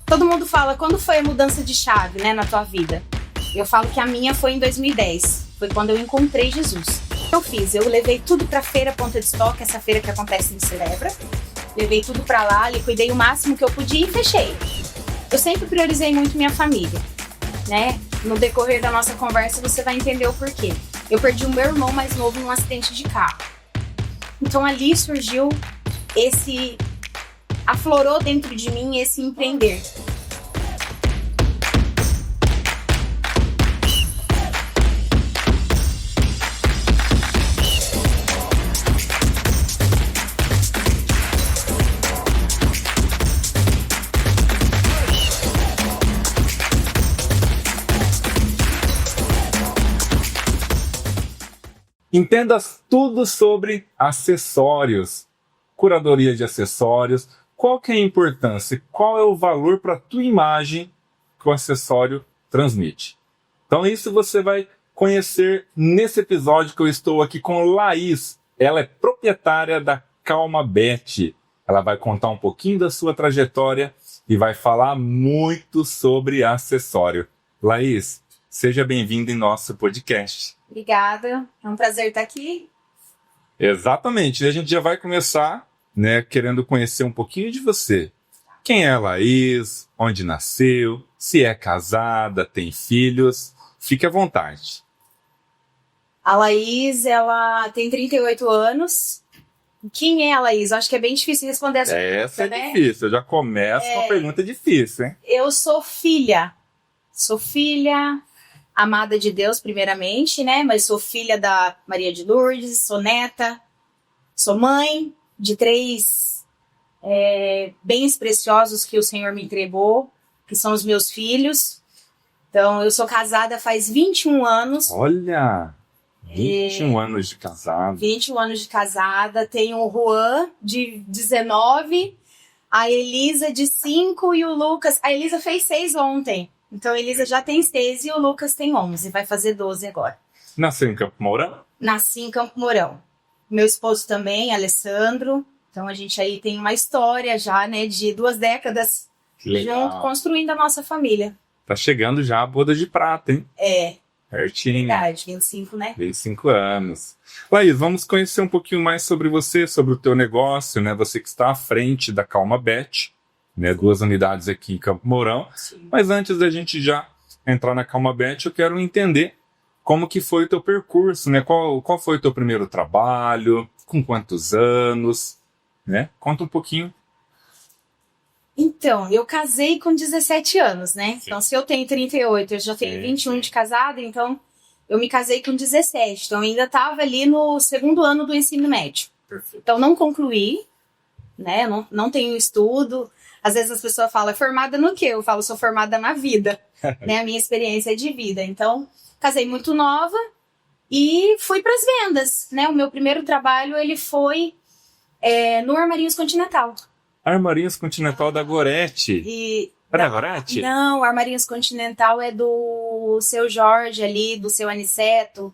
Todo mundo fala, quando foi a mudança de chave, né, na tua vida? Eu falo que a minha foi em 2010. Foi quando eu encontrei Jesus. O que eu fiz? Eu levei tudo pra feira Ponta de Estoque, essa feira que acontece em Celebra. Levei tudo pra lá, liquidei o máximo que eu podia e fechei. Eu sempre priorizei muito minha família, né? No decorrer da nossa conversa você vai entender o porquê. Eu perdi o meu irmão mais novo num acidente de carro. Então ali surgiu aflorou dentro de mim esse empreender. Entenda tudo sobre acessórios, curadoria de acessórios, qual que é a importância, qual é o valor para a tua imagem que o acessório transmite. Então isso você vai conhecer nesse episódio que eu estou aqui com Laís. Ela é proprietária da Calma Bet. Ela vai contar um pouquinho da sua trajetória e vai falar muito sobre acessório. Laís, seja bem-vinda em nosso podcast. Obrigada, é um prazer estar aqui. Exatamente, e a gente já vai começar, né, querendo conhecer um pouquinho de você. Quem é a Laís, onde nasceu, se é casada, tem filhos, fique à vontade. A Laís, ela tem 38 anos. Quem é a Laís? Eu acho que é bem difícil responder essa pergunta, Essa é né? difícil, eu já começo com uma pergunta difícil, hein? Eu sou filha. Sou filha amada de Deus, primeiramente, né? Mas sou filha da Maria de Lourdes, sou neta, sou mãe de 3 bens preciosos que o Senhor me entregou, que são os meus filhos. Então, eu sou casada faz 21 anos. Olha, 21 anos de casado. 21 anos de casada. Tenho o Juan, de 19, a Elisa, de 5 e o Lucas. A Elisa fez 6 ontem. Então, a Elisa já tem 6 e o Lucas tem 11. Vai fazer 12 agora. Nasceu em Campo Mourão? Nasci em Campo Mourão. Meu esposo também, Alessandro. Então, a gente aí tem uma história já, né, de 2 décadas junto, construindo a nossa família. Tá chegando já a boda de prata, hein? É. Pertinho. Verdade, 25, né? 25 anos. Laís, vamos conhecer um pouquinho mais sobre você, sobre o teu negócio, né? Você que está à frente da Calma Bet, né? 2 unidades aqui em Campo Mourão. Sim. Mas antes da gente já entrar na Calma Bet, eu quero entender como que foi o teu percurso, né? Qual foi o teu primeiro trabalho, com quantos anos, né? Conta um pouquinho. Então, eu casei com 17 anos, né? Sim. Então, se eu tenho 38, eu já tenho 21 de casada, então eu me casei com 17. Então, eu ainda estava ali no 2º ano do ensino médio. Perfeito. Então, não concluí, né? Não tenho estudo. Às vezes as pessoas falam, é formada no quê? Eu falo, sou formada na vida, né? A minha experiência é de vida. Então, casei muito nova e fui para as vendas, né? O meu primeiro trabalho, ele foi no Armarinhos Continental. Armarinhos Continental da Gorete. Era da Gorete? Não, o Armarinhos Continental é do seu Jorge ali, do seu Aniceto,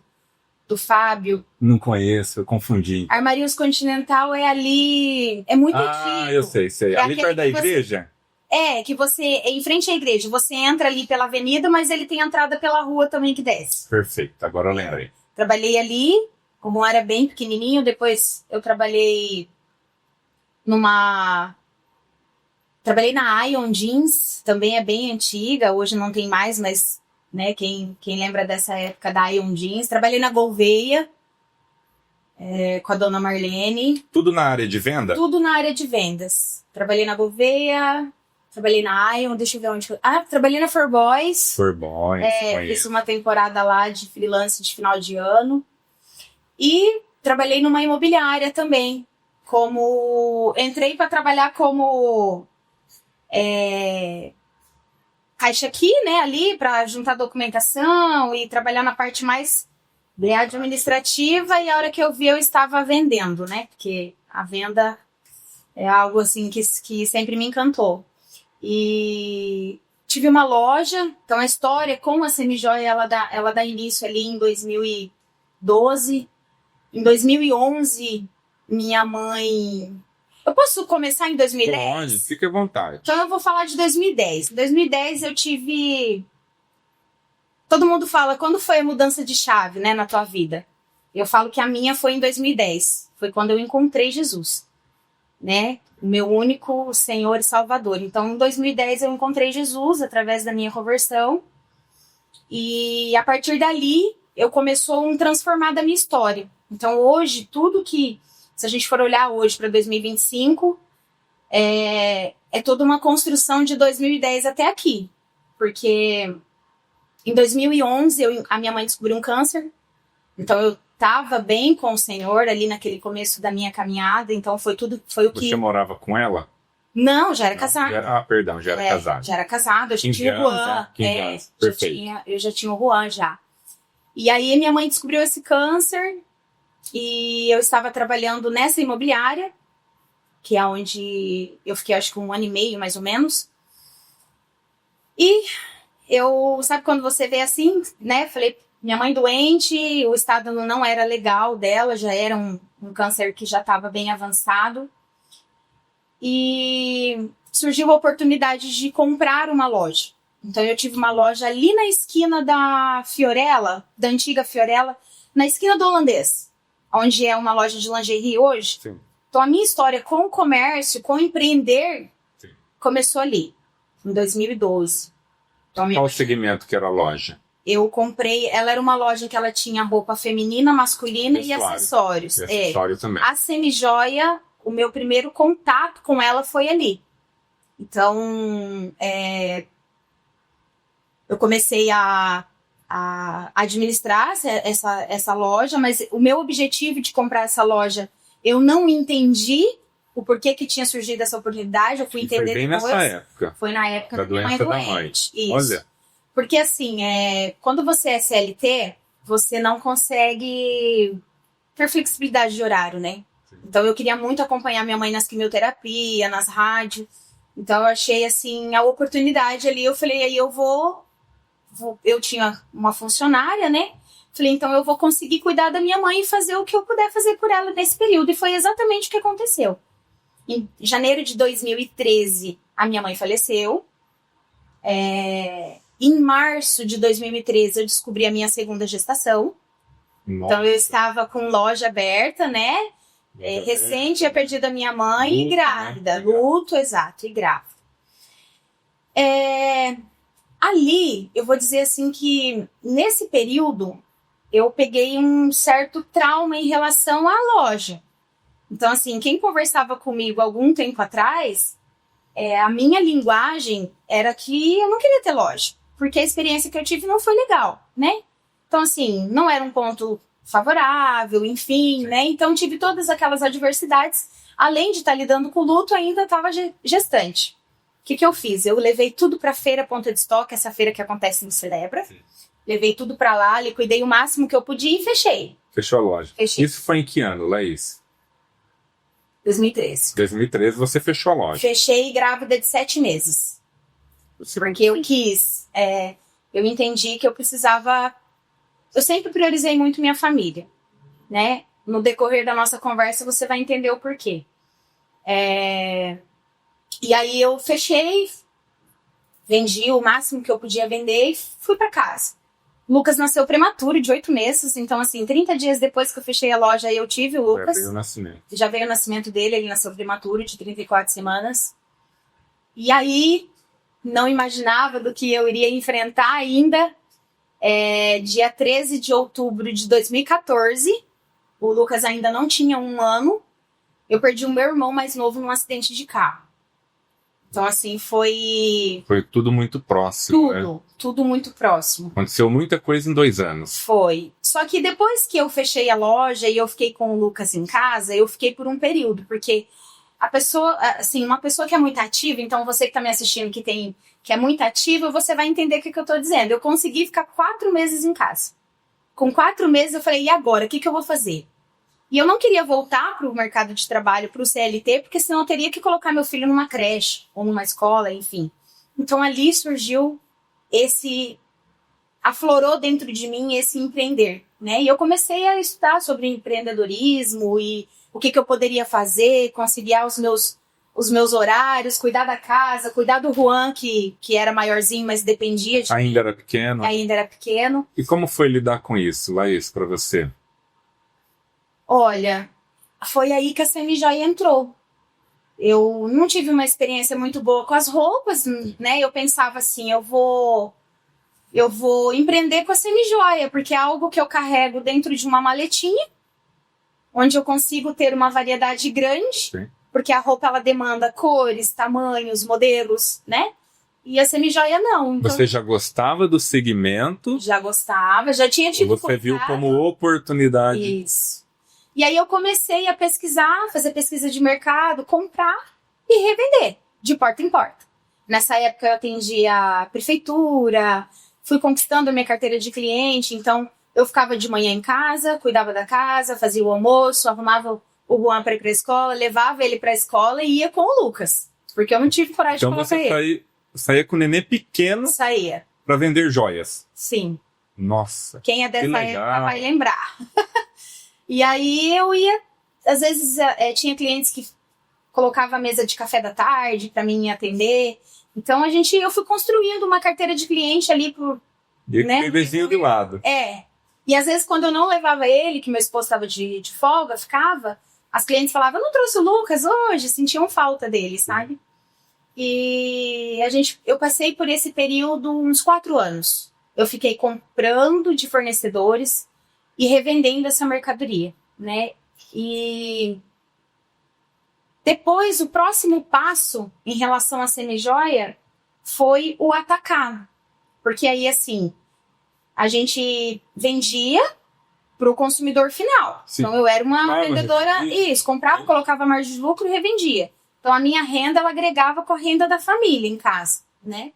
do Fábio. Não conheço, eu confundi. Armarinhos Continental é ali, é muito antigo. Ah, eu sei. Ali perto da igreja? Que você, em frente à igreja, você entra ali pela avenida, mas ele tem entrada pela rua também que desce. Perfeito, agora eu lembrei. Trabalhei ali, como era bem pequenininho, depois eu trabalhei Trabalhei na Ion Jeans, também é bem antiga, hoje não tem mais, mas né, quem lembra dessa época da Ion Jeans. Trabalhei na Gouveia, com a dona Marlene. Tudo na área de venda? Tudo na área de vendas. Trabalhei na Gouveia, trabalhei na Ion, deixa eu ver onde... trabalhei na For Boys. For Boys, fiz uma temporada lá de freelance de final de ano. E trabalhei numa imobiliária também. Entrei para trabalhar como... caixa aqui, né, ali para juntar documentação e trabalhar na parte mais administrativa, e a hora que eu vi eu estava vendendo, né, porque a venda é algo assim que sempre me encantou. E tive uma loja, então a história com a Semijoia ela dá início ali em 2012. Em 2011, minha mãe Eu posso começar em 2010? Pode, fique à vontade. Então eu vou falar de 2010. Em 2010 eu tive... Todo mundo fala, quando foi a mudança de chave, né, na tua vida? Eu falo que a minha foi em 2010. Foi quando eu encontrei Jesus, né? O meu único Senhor e Salvador. Então, em 2010 eu encontrei Jesus através da minha conversão. E a partir dali, eu começou um transformar da minha história. Então, hoje, tudo que... Se a gente for olhar hoje para 2025, é toda uma construção de 2010 até aqui. Porque em 2011, a minha mãe descobriu um câncer. Então, eu estava bem com o Senhor ali naquele começo da minha caminhada. Então, foi o que... Você morava com ela? Não, já era casada. Perdão, já era casada. Já era casada, eu já tinha o Juan. Perfeito. Eu já tinha o Juan já. E aí minha mãe descobriu esse câncer e eu estava trabalhando nessa imobiliária, que é onde eu fiquei acho que 1 ano e meio, mais ou menos. E eu, sabe quando você vê assim, né? Falei, minha mãe doente, o estado não era legal dela, já era um câncer que já estava bem avançado. E surgiu a oportunidade de comprar uma loja. Então eu tive uma loja ali na esquina da Fiorella, da antiga Fiorella, na esquina do Holandês, onde é uma loja de lingerie hoje. Sim. Então a minha história com o comércio, com empreender, Sim. começou ali, em 2012. Então, Qual o segmento que era a loja? Eu comprei, ela era uma loja que ela tinha roupa feminina, masculina e acessórios. E acessório também. A Semijoia, o meu primeiro contato com ela foi ali. Então, eu comecei a administrar essa loja, mas o meu objetivo de comprar essa loja, eu não entendi o porquê que tinha surgido essa oportunidade, eu fui entender foi bem depois. Nessa época. Foi na época da doença da mãe. Isso. Olha. Porque assim, quando você é CLT, você não consegue ter flexibilidade de horário, né? Sim. Então eu queria muito acompanhar minha mãe nas quimioterapias, nas rádios. Então eu achei assim a oportunidade ali, eu falei, aí eu eu tinha uma funcionária, né? Falei, então eu vou conseguir cuidar da minha mãe e fazer o que eu puder fazer por ela nesse período. E foi exatamente o que aconteceu. Em janeiro de 2013, a minha mãe faleceu. Em março de 2013, eu descobri a minha segunda gestação. Nossa. Então eu estava com loja aberta, né? Recente, tinha perdido a minha mãe luto, e grávida. Né? Luto, exato, e grávida. Ali, eu vou dizer assim que nesse período, eu peguei um certo trauma em relação à loja. Então, assim, quem conversava comigo algum tempo atrás, a minha linguagem era que eu não queria ter loja, porque a experiência que eu tive não foi legal, né? Então, assim, não era um ponto favorável, enfim, né? Então, tive todas aquelas adversidades. Além de estar lidando com o luto, ainda estava gestante. O que eu fiz? Eu levei tudo para a feira Ponta de Estoque, essa feira que acontece em Celebra. Sim. Levei tudo para lá, liquidei o máximo que eu podia e fechei. Fechou a loja. Fechei. Isso foi em que ano, Laís? 2013. 2013 você fechou a loja. Fechei grávida de 7 meses. Porque eu quis. Eu entendi que eu precisava... Eu sempre priorizei muito minha família, né? No decorrer da nossa conversa você vai entender o porquê. E aí eu fechei, vendi o máximo que eu podia vender e fui para casa. Lucas nasceu prematuro, de 8 meses, então assim, 30 dias depois que eu fechei a loja, eu tive o Lucas. Já veio o nascimento. Já veio o nascimento dele, ele nasceu prematuro, de 34 semanas. E aí, não imaginava do que eu iria enfrentar ainda. Dia 13 de outubro de 2014, o Lucas ainda não tinha 1 ano, eu perdi o meu irmão mais novo num acidente de carro. Então, assim, foi tudo muito próximo. Tudo muito próximo. Aconteceu muita coisa em 2 anos. Foi. Só que depois que eu fechei a loja e eu fiquei com o Lucas em casa, eu fiquei por um período, porque a pessoa, assim, uma pessoa que é muito ativa, então você que tá me assistindo que é muito ativa, você vai entender o que eu tô dizendo. Eu consegui ficar 4 meses em casa. Com 4 meses eu falei, e agora? O que eu vou fazer? E eu não queria voltar para o mercado de trabalho, para o CLT, porque senão eu teria que colocar meu filho numa creche ou numa escola, enfim. Então ali surgiu aflorou dentro de mim esse empreender, né? E eu comecei a estudar sobre empreendedorismo e o que eu poderia fazer, conciliar os meus horários, cuidar da casa, cuidar do Juan, que era maiorzinho, mas dependia de Ainda era pequeno? Ainda era pequeno. E como foi lidar com isso, Laís, para você? Olha, foi aí que a Semijoia entrou. Eu não tive uma experiência muito boa com as roupas, né? Eu pensava assim, eu vou empreender com a Semijoia, porque é algo que eu carrego dentro de uma maletinha, onde eu consigo ter uma variedade grande, Sim. porque a roupa ela demanda cores, tamanhos, modelos, né? E a Semijoia não. Então, Você já gostava do segmento? já gostava, já tinha tido Você viu contato. como oportunidade? Isso. E aí eu comecei a pesquisar, fazer pesquisa de mercado, comprar e revender, de porta em porta. Nessa época eu atendia a prefeitura, fui conquistando a minha carteira de cliente, então eu ficava de manhã em casa, cuidava da casa, fazia o almoço, arrumava o Juan para ir para a escola, levava ele para a escola e ia com o Lucas, porque eu não tive coragem Então de colocar ele. você saía com o nenê pequeno Saía, para vender joias. sim. Nossa. Quem é dessa legal. época vai lembrar. E aí eu ia, às vezes tinha clientes que colocava a mesa de café da tarde para mim atender. Então eu fui construindo uma carteira de cliente ali por, E né? o bebezinho do lado. E às vezes quando eu não levava ele, que meu esposo estava de folga, as clientes falavam, eu não trouxe o Lucas hoje, sentiam falta dele, sabe? E eu passei por esse período uns 4 anos. Eu fiquei comprando de fornecedores e revendendo essa mercadoria, né? E depois, o próximo passo em relação à Semijoia foi o atacado. Porque aí, assim, a gente vendia para o consumidor final. Sim. Então, eu era uma Comprava, vendedora, revendia. isso, comprava, colocava margem de lucro e revendia. Então, a minha renda, ela agregava com a renda da família em casa, né?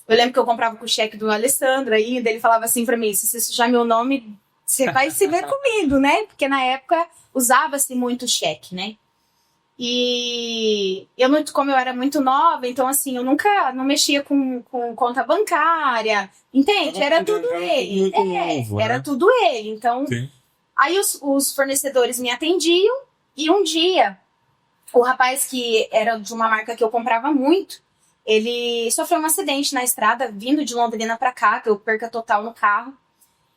Eu lembro que eu comprava com o cheque do Alessandro ainda, ele falava assim para mim, se você sujar meu nome, você vai se ver comigo, né? Porque na época usava-se muito cheque, né? E como eu era muito nova, então assim, eu nunca não mexia com conta bancária, entende? Era tudo ele. Muito novo, era né? tudo ele. Então, Sim. aí os fornecedores me atendiam e um dia, o rapaz que era de uma marca que eu comprava muito, ele sofreu um acidente na estrada, vindo de Londrina para cá, que eu perca total no carro,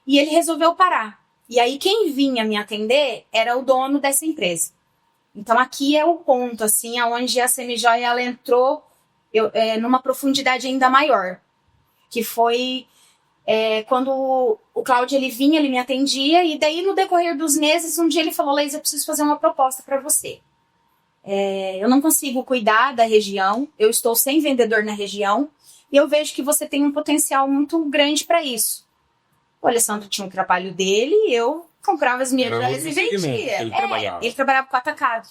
e ele resolveu parar. E aí quem vinha me atender era o dono dessa empresa. Então aqui é o ponto, assim, onde a Semijoia ela entrou numa profundidade ainda maior, que foi quando o Cláudio ele vinha, ele me atendia, e daí no decorrer dos meses, um dia ele falou, Laís, eu preciso fazer uma proposta para você. Eu não consigo cuidar da região, eu estou sem vendedor na região, e eu vejo que você tem um potencial muito grande para isso. O Alessandro tinha um trabalho dele, e eu comprava as minhas joias e vendia. Ele trabalhava com atacado.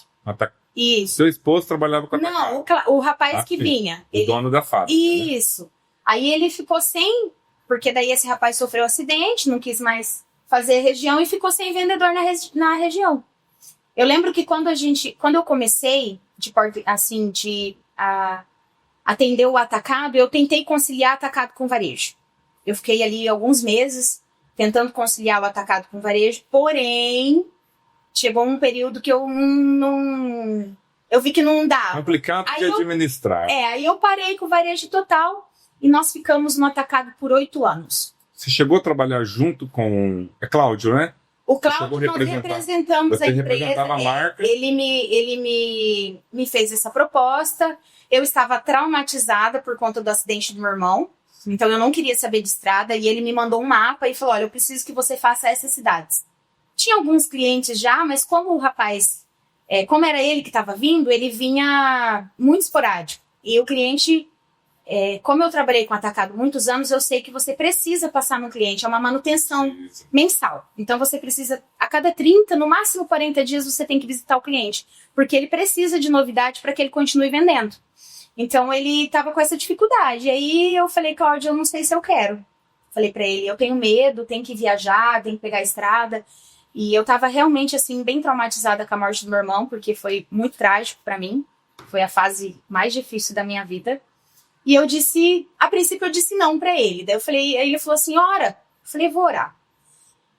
Isso. Seu esposo trabalhava com atacado? Não, o rapaz que vinha. O dono da fábrica. Isso. Né? Aí ele ficou sem, porque daí esse rapaz sofreu um acidente, não quis mais fazer região e ficou sem vendedor na região. Eu lembro que quando eu comecei atender o atacado, eu tentei conciliar atacado com varejo. Eu fiquei ali alguns meses tentando conciliar o atacado com varejo, porém chegou um período que eu vi que não dava. Complicado de administrar. Aí eu parei com o varejo total e nós ficamos no atacado por 8 anos. Você chegou a trabalhar junto com Cláudio, né? O Cláudio, nós representamos a empresa. Representava a marca. Ele me fez essa proposta. Eu estava traumatizada por conta do acidente do meu irmão. Então eu não queria saber de estrada. E ele me mandou um mapa e falou, olha, eu preciso que você faça essas cidades. Tinha alguns clientes já, mas como o rapaz, como era ele que estava vindo, ele vinha muito esporádico. E o cliente, como eu trabalhei com atacado muitos anos, eu sei que você precisa passar no cliente, é uma manutenção mensal. Então você precisa, a cada 30, no máximo 40 dias, você tem que visitar o cliente, porque ele precisa de novidade para que ele continue vendendo. Então ele estava com essa dificuldade. E aí eu falei, Cláudio, eu não sei se eu quero. Falei para ele, eu tenho medo, tenho que viajar, tenho que pegar a estrada. E eu tava realmente, assim, bem traumatizada com a morte do meu irmão, porque foi muito trágico pra mim. Foi a fase mais difícil da minha vida. E a princípio eu disse não pra ele. Daí aí ele falou assim, ora. Eu falei, vou orar.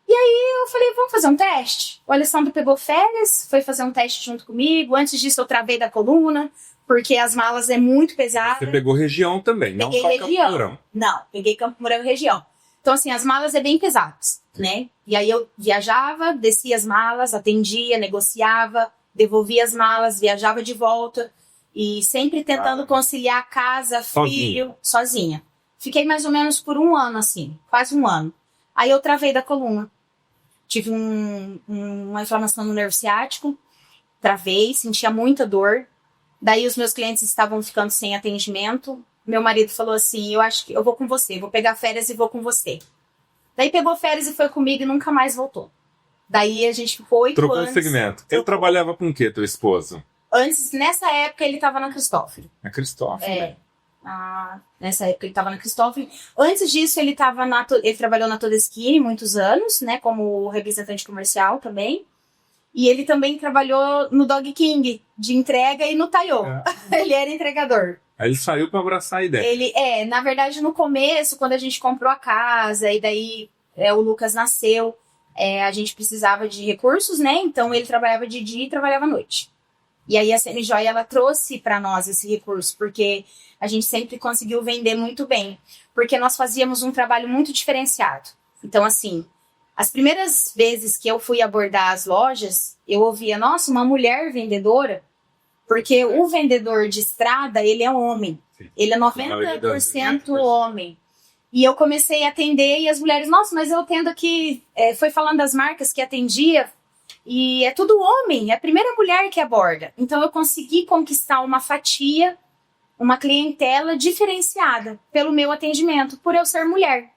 Eu falei, vamos fazer um teste? O Alessandro pegou férias, foi fazer um teste junto comigo. Antes disso, eu travei da coluna, porque as malas é muito pesada. Você pegou região também, não só Campo Mourão. Não, peguei Campo Mourão e região. Então, assim, as malas é bem pesadas, né? E aí eu viajava, descia as malas, atendia, negociava, devolvia as malas, viajava de volta. E sempre tentando conciliar casa, filho, sozinha. Fiquei mais ou menos por 1 ano, assim, quase 1 ano. Aí eu travei da coluna. Tive uma inflamação no nervo ciático, travei, sentia muita dor. Daí os meus clientes estavam ficando sem atendimento. Meu marido falou assim, eu acho que eu vou com você, vou pegar férias e vou com você. Daí pegou férias e foi comigo e nunca mais voltou. Daí a gente ficou 8 anos... Trocou de segmento. Ele trabalhava com o quê, teu esposo? Antes, nessa época, ele estava na Cristófilo. Na Cristófilo? Nessa época ele estava na Cristófilo. Antes disso, ele trabalhou na Todeschini muitos anos, né, como representante comercial também. E ele também trabalhou no Dog King, de entrega, e no Taiyo. Ele era entregador. Aí ele saiu para abraçar a ideia. Na verdade, no começo, quando a gente comprou a casa, e daí o Lucas nasceu, a gente precisava de recursos, né? Então ele trabalhava de dia e trabalhava à noite. E aí a Semijoia, ela trouxe para nós esse recurso, porque a gente sempre conseguiu vender muito bem, porque nós fazíamos um trabalho muito diferenciado. Então, assim, as primeiras vezes que eu fui abordar as lojas, eu ouvia, nossa, uma mulher vendedora, porque o vendedor de estrada, ele é homem, ele é 90% homem. E eu comecei a atender e as mulheres, nossa, mas eu atendo aqui, foi falando das marcas que atendia, e é tudo homem, é a primeira mulher que aborda. Então eu consegui conquistar uma fatia, uma clientela diferenciada pelo meu atendimento, por eu ser mulher.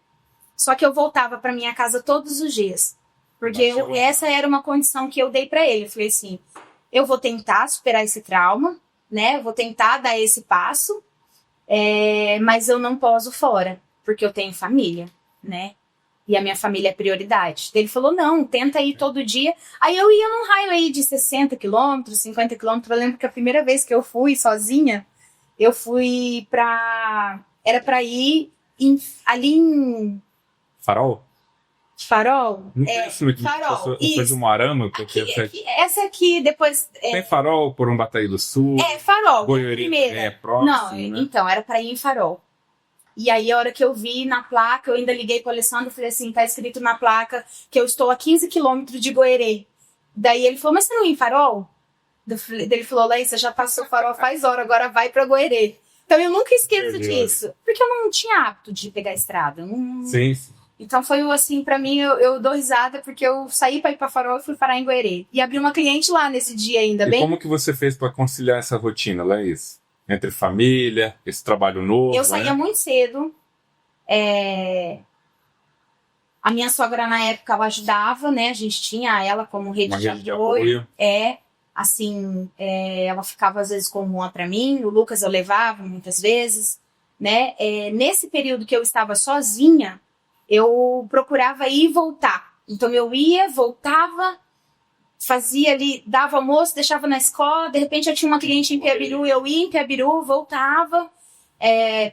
Só que eu voltava para minha casa todos os dias, porque essa era uma condição que eu dei para ele. Eu falei assim, eu vou tentar superar esse trauma, né? Eu vou tentar dar esse passo, mas eu não poso fora, porque eu tenho família, né? E a minha família é prioridade. Ele falou, não, tenta ir todo dia. Aí eu ia num raio aí de 60 quilômetros, 50 quilômetros. Eu lembro que a primeira vez que eu fui sozinha, eu fui era pra ir ali em... Farol? Farol? Não conheço Farol. Foi de Moarama? Essa aqui, depois... Tem Farol, Porumbataí do Sul? Farol. Goiôerê, próximo, não, né? Então, era pra ir em Farol. E aí, a hora que eu vi na placa, eu ainda liguei pro Alessandro e falei assim, tá escrito na placa que eu estou a 15 quilômetros de Goiôerê. Daí ele falou, mas você não ia em Farol? Ele falou, Laísa, já passou Farol faz hora, agora vai pra Goiôerê. Então eu nunca esqueço disso, porque eu não tinha hábito de pegar a estrada. Sim. Então foi assim, pra mim, eu dou risada, porque eu saí pra ir pra Farol e fui parar em Goiôerê. E abri uma cliente lá nesse dia ainda, E como que você fez pra conciliar essa rotina, Laís? Entre família, esse trabalho novo, eu saía muito cedo. A minha sogra, na época, ela ajudava, né? A gente tinha ela como rede de apoio. Ela ficava, às vezes, como uma pra mim. O Lucas eu levava, muitas vezes, né? Nesse período que eu estava sozinha, eu procurava ir e voltar. Então, eu ia, voltava, fazia ali, dava almoço, deixava na escola, de repente eu tinha uma cliente em Piabiru, eu ia em Piabiru, voltava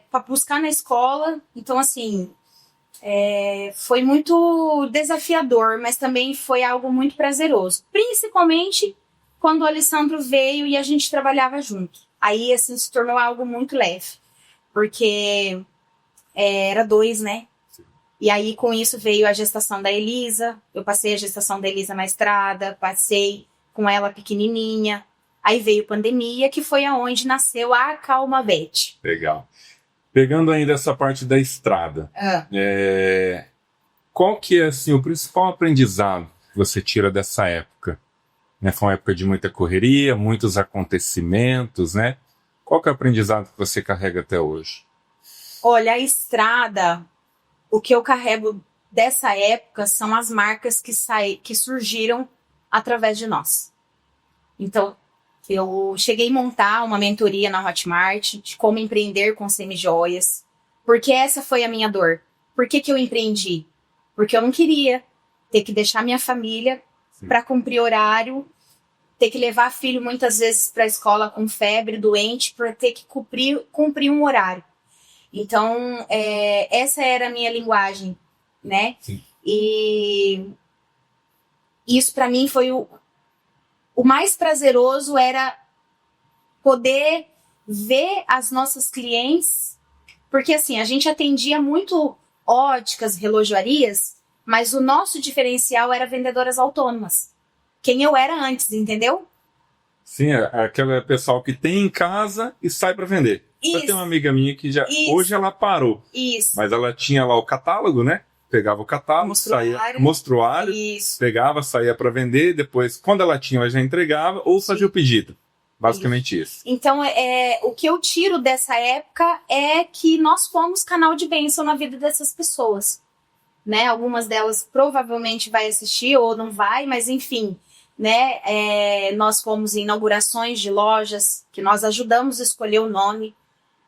para buscar na escola. Então, assim, foi muito desafiador, mas também foi algo muito prazeroso. Principalmente quando o Alessandro veio e a gente trabalhava junto. Aí, assim, se tornou algo muito leve, porque era 2, né? E aí, com isso, veio a gestação da Elisa. Eu passei a gestação da Elisa na estrada, passei com ela pequenininha. Aí veio pandemia, que foi aonde nasceu a Calmavete. Legal. Pegando ainda essa parte da estrada, qual que é, assim, o principal aprendizado que você tira dessa época? Foi uma época de muita correria, muitos acontecimentos, né? Qual que é o aprendizado que você carrega até hoje? Olha, a estrada... O que eu carrego dessa época são as marcas que surgiram através de nós. Então, eu cheguei a montar uma mentoria na Hotmart de como empreender com semijoias, porque essa foi a minha dor. Por que eu empreendi? Porque eu não queria ter que deixar minha família para cumprir horário, ter que levar filho muitas vezes para a escola com febre, doente, para ter que cumprir um horário. Então, essa era a minha linguagem, né? Sim. E Isso para mim foi o mais prazeroso, era poder ver as nossas clientes, porque assim, a gente atendia muito óticas, relojoarias, mas o nosso diferencial era vendedoras autônomas. Quem eu era antes, entendeu? Sim, é aquele pessoal que tem em casa e sai para vender. Eu tenho uma amiga minha que hoje ela parou. Isso. Mas ela tinha lá o catálogo, né? Pegava o catálogo, saía, mostruário, pegava, saía para vender, depois, quando ela tinha, ela já entregava ou fazia o pedido. Basicamente isso. Então, o que eu tiro dessa época é que nós fomos canal de bênção na vida dessas pessoas. Né? Algumas delas provavelmente vai assistir ou não vai, mas enfim, né? Nós fomos em inaugurações de lojas, que nós ajudamos a escolher o nome.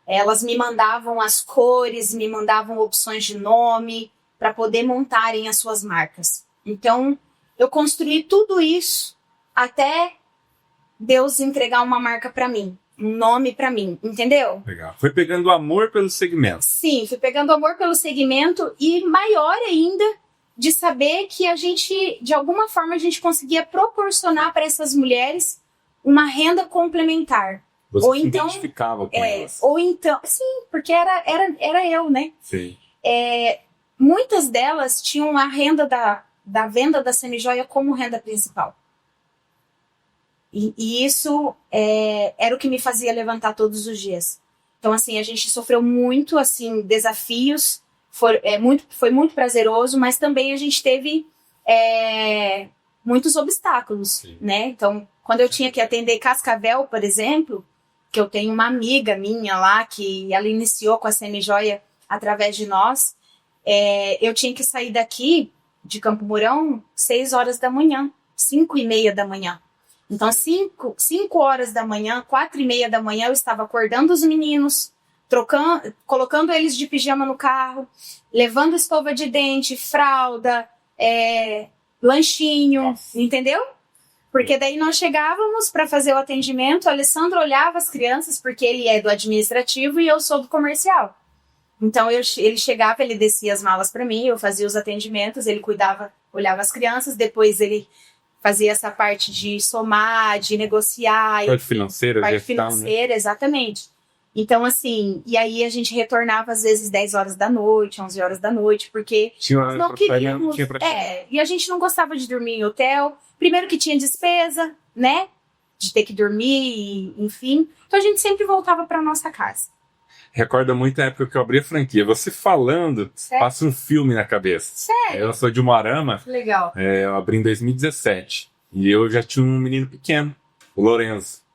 Elas me mandavam as cores, me mandavam opções de nome para poder montarem as suas marcas. Então, eu construí tudo isso até Deus entregar uma marca para mim, um nome para mim, entendeu? Legal. Foi pegando amor pelo segmento. Sim, fui pegando amor pelo segmento e maior ainda de saber que a gente, de alguma forma, a gente conseguia proporcionar para essas mulheres uma renda complementar. Você ou se então, identificava com elas. Ou então, sim, porque era eu, né? Sim. Muitas delas tinham a renda da venda da semijoia como renda principal. E isso era o que me fazia levantar todos os dias. Então, assim, a gente sofreu muito, assim, desafios, foi muito prazeroso, mas também a gente teve muitos obstáculos, sim, né? Então, quando eu tinha que atender Cascavel, por exemplo, que eu tenho uma amiga minha lá, que ela iniciou com a semijoia através de nós, eu tinha que sair daqui, de Campo Mourão, 6 horas da manhã, 5:30 da manhã. Então, 5 horas da manhã, 4:30 da manhã, eu estava acordando os meninos, colocando eles de pijama no carro, levando escova de dente, fralda, lanchinho, nossa, entendeu? Porque daí nós chegávamos para fazer o atendimento, o Alessandro olhava as crianças, porque ele é do administrativo e eu sou do comercial. Então, ele chegava, ele descia as malas para mim, eu fazia os atendimentos, ele cuidava, olhava as crianças, depois ele fazia essa parte de somar, de negociar. Parte financeira, parte financeira, né? Exatamente. Então, assim, e aí a gente retornava às vezes 10 horas da noite, 11 horas da noite, porque nós não queríamos. E a gente não gostava de dormir em hotel. Primeiro que tinha despesa, né? De ter que dormir, enfim. Então a gente sempre voltava para nossa casa. Recorda muito a época que eu abri a franquia. Você falando, passa um filme na cabeça. Sério? Eu sou de Umuarama. Legal. Eu abri em 2017. E eu já tinha um menino pequeno, o Lorenzo.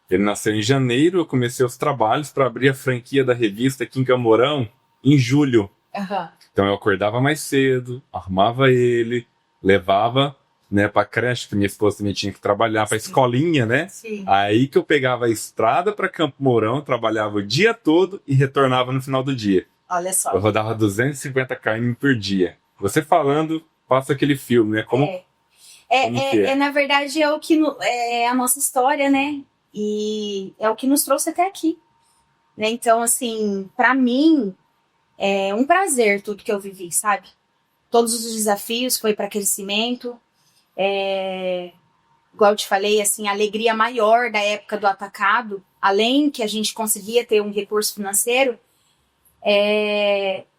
Ele nasceu em janeiro, eu comecei os trabalhos para abrir a franquia da revista aqui em Camorão em julho. Uhum. Então eu acordava mais cedo, arrumava ele, levava, né, para creche, que minha esposa também tinha que trabalhar, para escolinha, né? Sim. Aí que eu pegava a estrada para Campo Mourão, trabalhava o dia todo e retornava no final do dia. Olha só. Eu rodava 250 km por dia. Você falando, passa aquele filme, né? Como na verdade, é a nossa história, né? E é o que nos trouxe até aqui. Né? Então, assim, para mim, é um prazer tudo que eu vivi, sabe? Todos os desafios foi para crescimento. Igual eu te falei, assim, a alegria maior da época do atacado, além que a gente conseguia ter um recurso financeiro,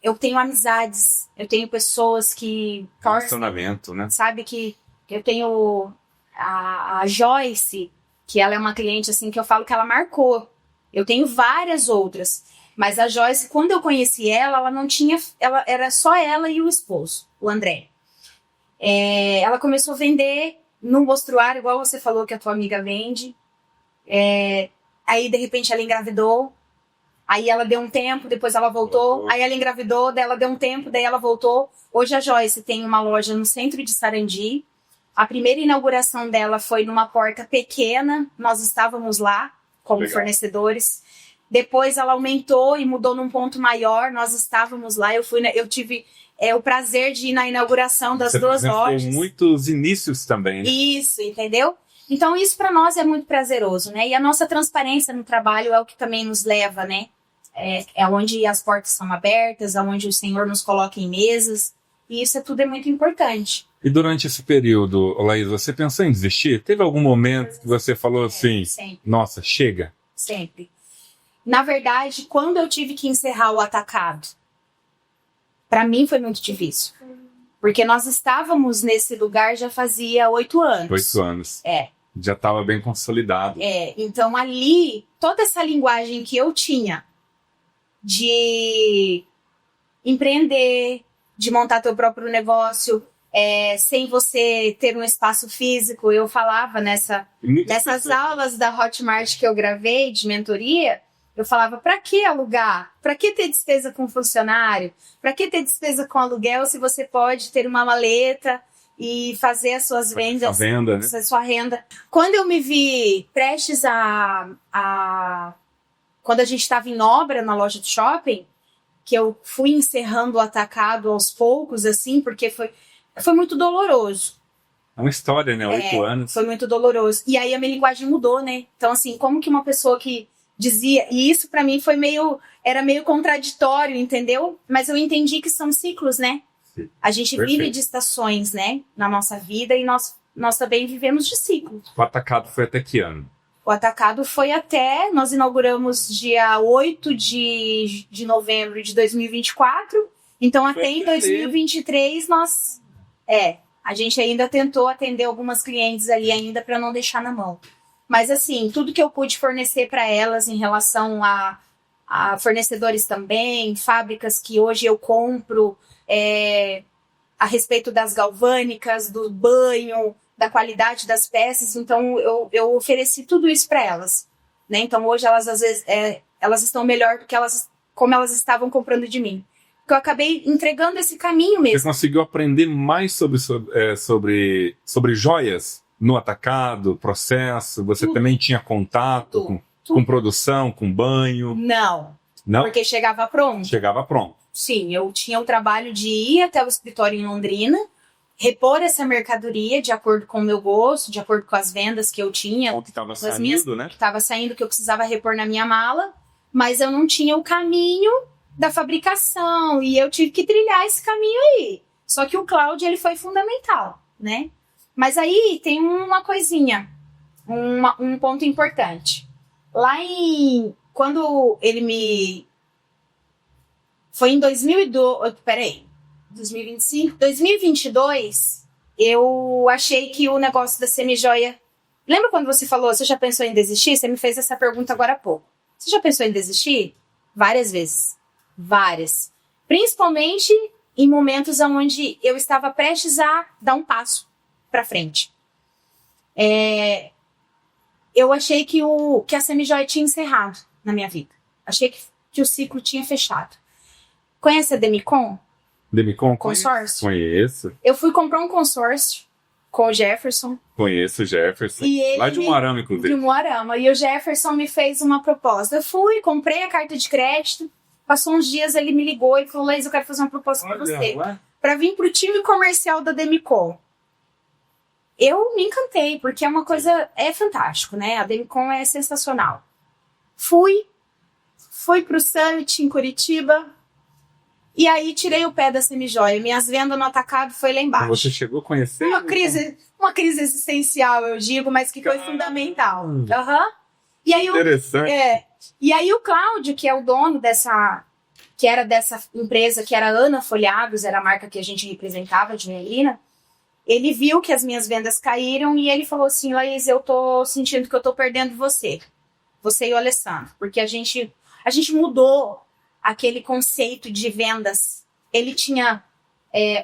eu tenho amizades, eu tenho pessoas que... Relacionamento, né? Sabe que eu tenho a Joyce, que ela é uma cliente assim que eu falo que ela marcou. Eu tenho várias outras, mas a Joyce, quando eu conheci ela não tinha, era só ela e o esposo, o André. Ela começou a vender no mostruário, igual você falou que a tua amiga vende. Aí de repente ela engravidou. Aí ela deu um tempo, depois ela voltou. Aí ela engravidou, daí ela deu um tempo, daí ela voltou. Hoje a Joyce tem uma loja no centro de Sarandi. A primeira inauguração dela foi numa porta pequena. Nós estávamos lá como legal, fornecedores. Depois ela aumentou e mudou num ponto maior. Nós estávamos lá. Eu tive o prazer de ir na inauguração das duas lojas. Muitos inícios também, né? Isso, entendeu? Então isso para nós é muito prazeroso, né? E a nossa transparência no trabalho é o que também nos leva, né? É onde as portas são abertas, onde o Senhor nos coloca em mesas. E isso tudo é muito importante. E durante esse período, Laís, você pensou em desistir? Teve algum momento que você falou assim, Sempre. nossa, chega? Sempre. Na verdade, quando eu tive que encerrar o atacado, para mim foi muito difícil. Porque nós estávamos nesse lugar já fazia 8 anos. 8 anos. É. Já estava bem consolidado. Então ali, toda essa linguagem que eu tinha de empreender, de montar teu próprio negócio, sem você ter um espaço físico, eu falava nessas aulas da Hotmart que eu gravei de mentoria, eu falava, para que alugar? Para que ter despesa com funcionário? Para que ter despesa com aluguel se você pode ter uma maleta e fazer as suas vendas, a venda, né? a sua renda? Quando eu me vi prestes quando a gente estava em obra na loja do shopping, que eu fui encerrando o atacado aos poucos, assim, porque foi muito doloroso. É uma história, né? 8 anos. Foi muito doloroso. E aí a minha linguagem mudou, né? Então, assim, como que uma pessoa que dizia... E isso pra mim era meio contraditório, entendeu? Mas eu entendi que são ciclos, né? Sim. A gente vive de estações, né? Na nossa vida, e nós também vivemos de ciclos. O atacado foi até que ano? O atacado foi nós inauguramos dia 8 de novembro de 2024, então até em 2023 a gente ainda tentou atender algumas clientes ali ainda para não deixar na mão. Mas assim, tudo que eu pude fornecer para elas em relação a fornecedores também, fábricas que hoje eu compro, a respeito das galvânicas, do banho, da qualidade das peças, então eu ofereci tudo isso para elas, né? Então hoje elas às vezes elas estão melhor do que como elas estavam comprando de mim, porque eu acabei entregando esse caminho mesmo. Você conseguiu aprender mais sobre joias no atacado, processo? Você tudo. Também tinha contato com produção, com banho? Não, porque chegava pronto. Chegava pronto. Sim, eu tinha o trabalho de ir até o escritório em Londrina, repor essa mercadoria de acordo com o meu gosto, de acordo com as vendas que eu tinha. O que estava saindo, né? Que estava saindo, que eu precisava repor na minha mala, mas eu não tinha o caminho da fabricação, e eu tive que trilhar esse caminho aí. Só que o Cláudio, ele foi fundamental, né? Mas aí tem uma coisinha, um ponto importante. Quando ele foi em 2022, eu achei que o negócio da semijoia... Lembra quando você falou, você já pensou em desistir? Você me fez essa pergunta agora há pouco. Você já pensou em desistir? Várias vezes. Várias. Principalmente em momentos onde eu estava prestes a dar um passo para frente. Eu achei que a semijoia tinha encerrado na minha vida. Achei que o ciclo tinha fechado. Conhece a Demicon? Demicon? Consórcio? Conheço. Eu fui comprar um consórcio com o Jefferson. Conheço o Jefferson. Lá de Umuarama, inclusive. De Umuarama. E o Jefferson me fez uma proposta. Eu fui, comprei a carta de crédito. Passou uns dias, ele me ligou e falou, Laís, eu quero fazer uma proposta para você. Para vir pro time comercial da Demicon. Eu me encantei, porque é uma coisa... É fantástico, né? A Demicon é sensacional. Fui pro Summit em Curitiba. E aí tirei o pé da semijoia. Minhas vendas no atacado foi lá embaixo. Você chegou a conhecer? Uma crise existencial, eu digo, mas que foi fundamental. E aí interessante. E aí o Cláudio, que é o dono que era dessa empresa, que era Ana Folhados, era a marca que a gente representava de Melina, ele viu que as minhas vendas caíram e ele falou assim, Laís, eu tô sentindo que eu tô perdendo você e o Alessandro, porque a gente mudou aquele conceito de vendas. Ele tinha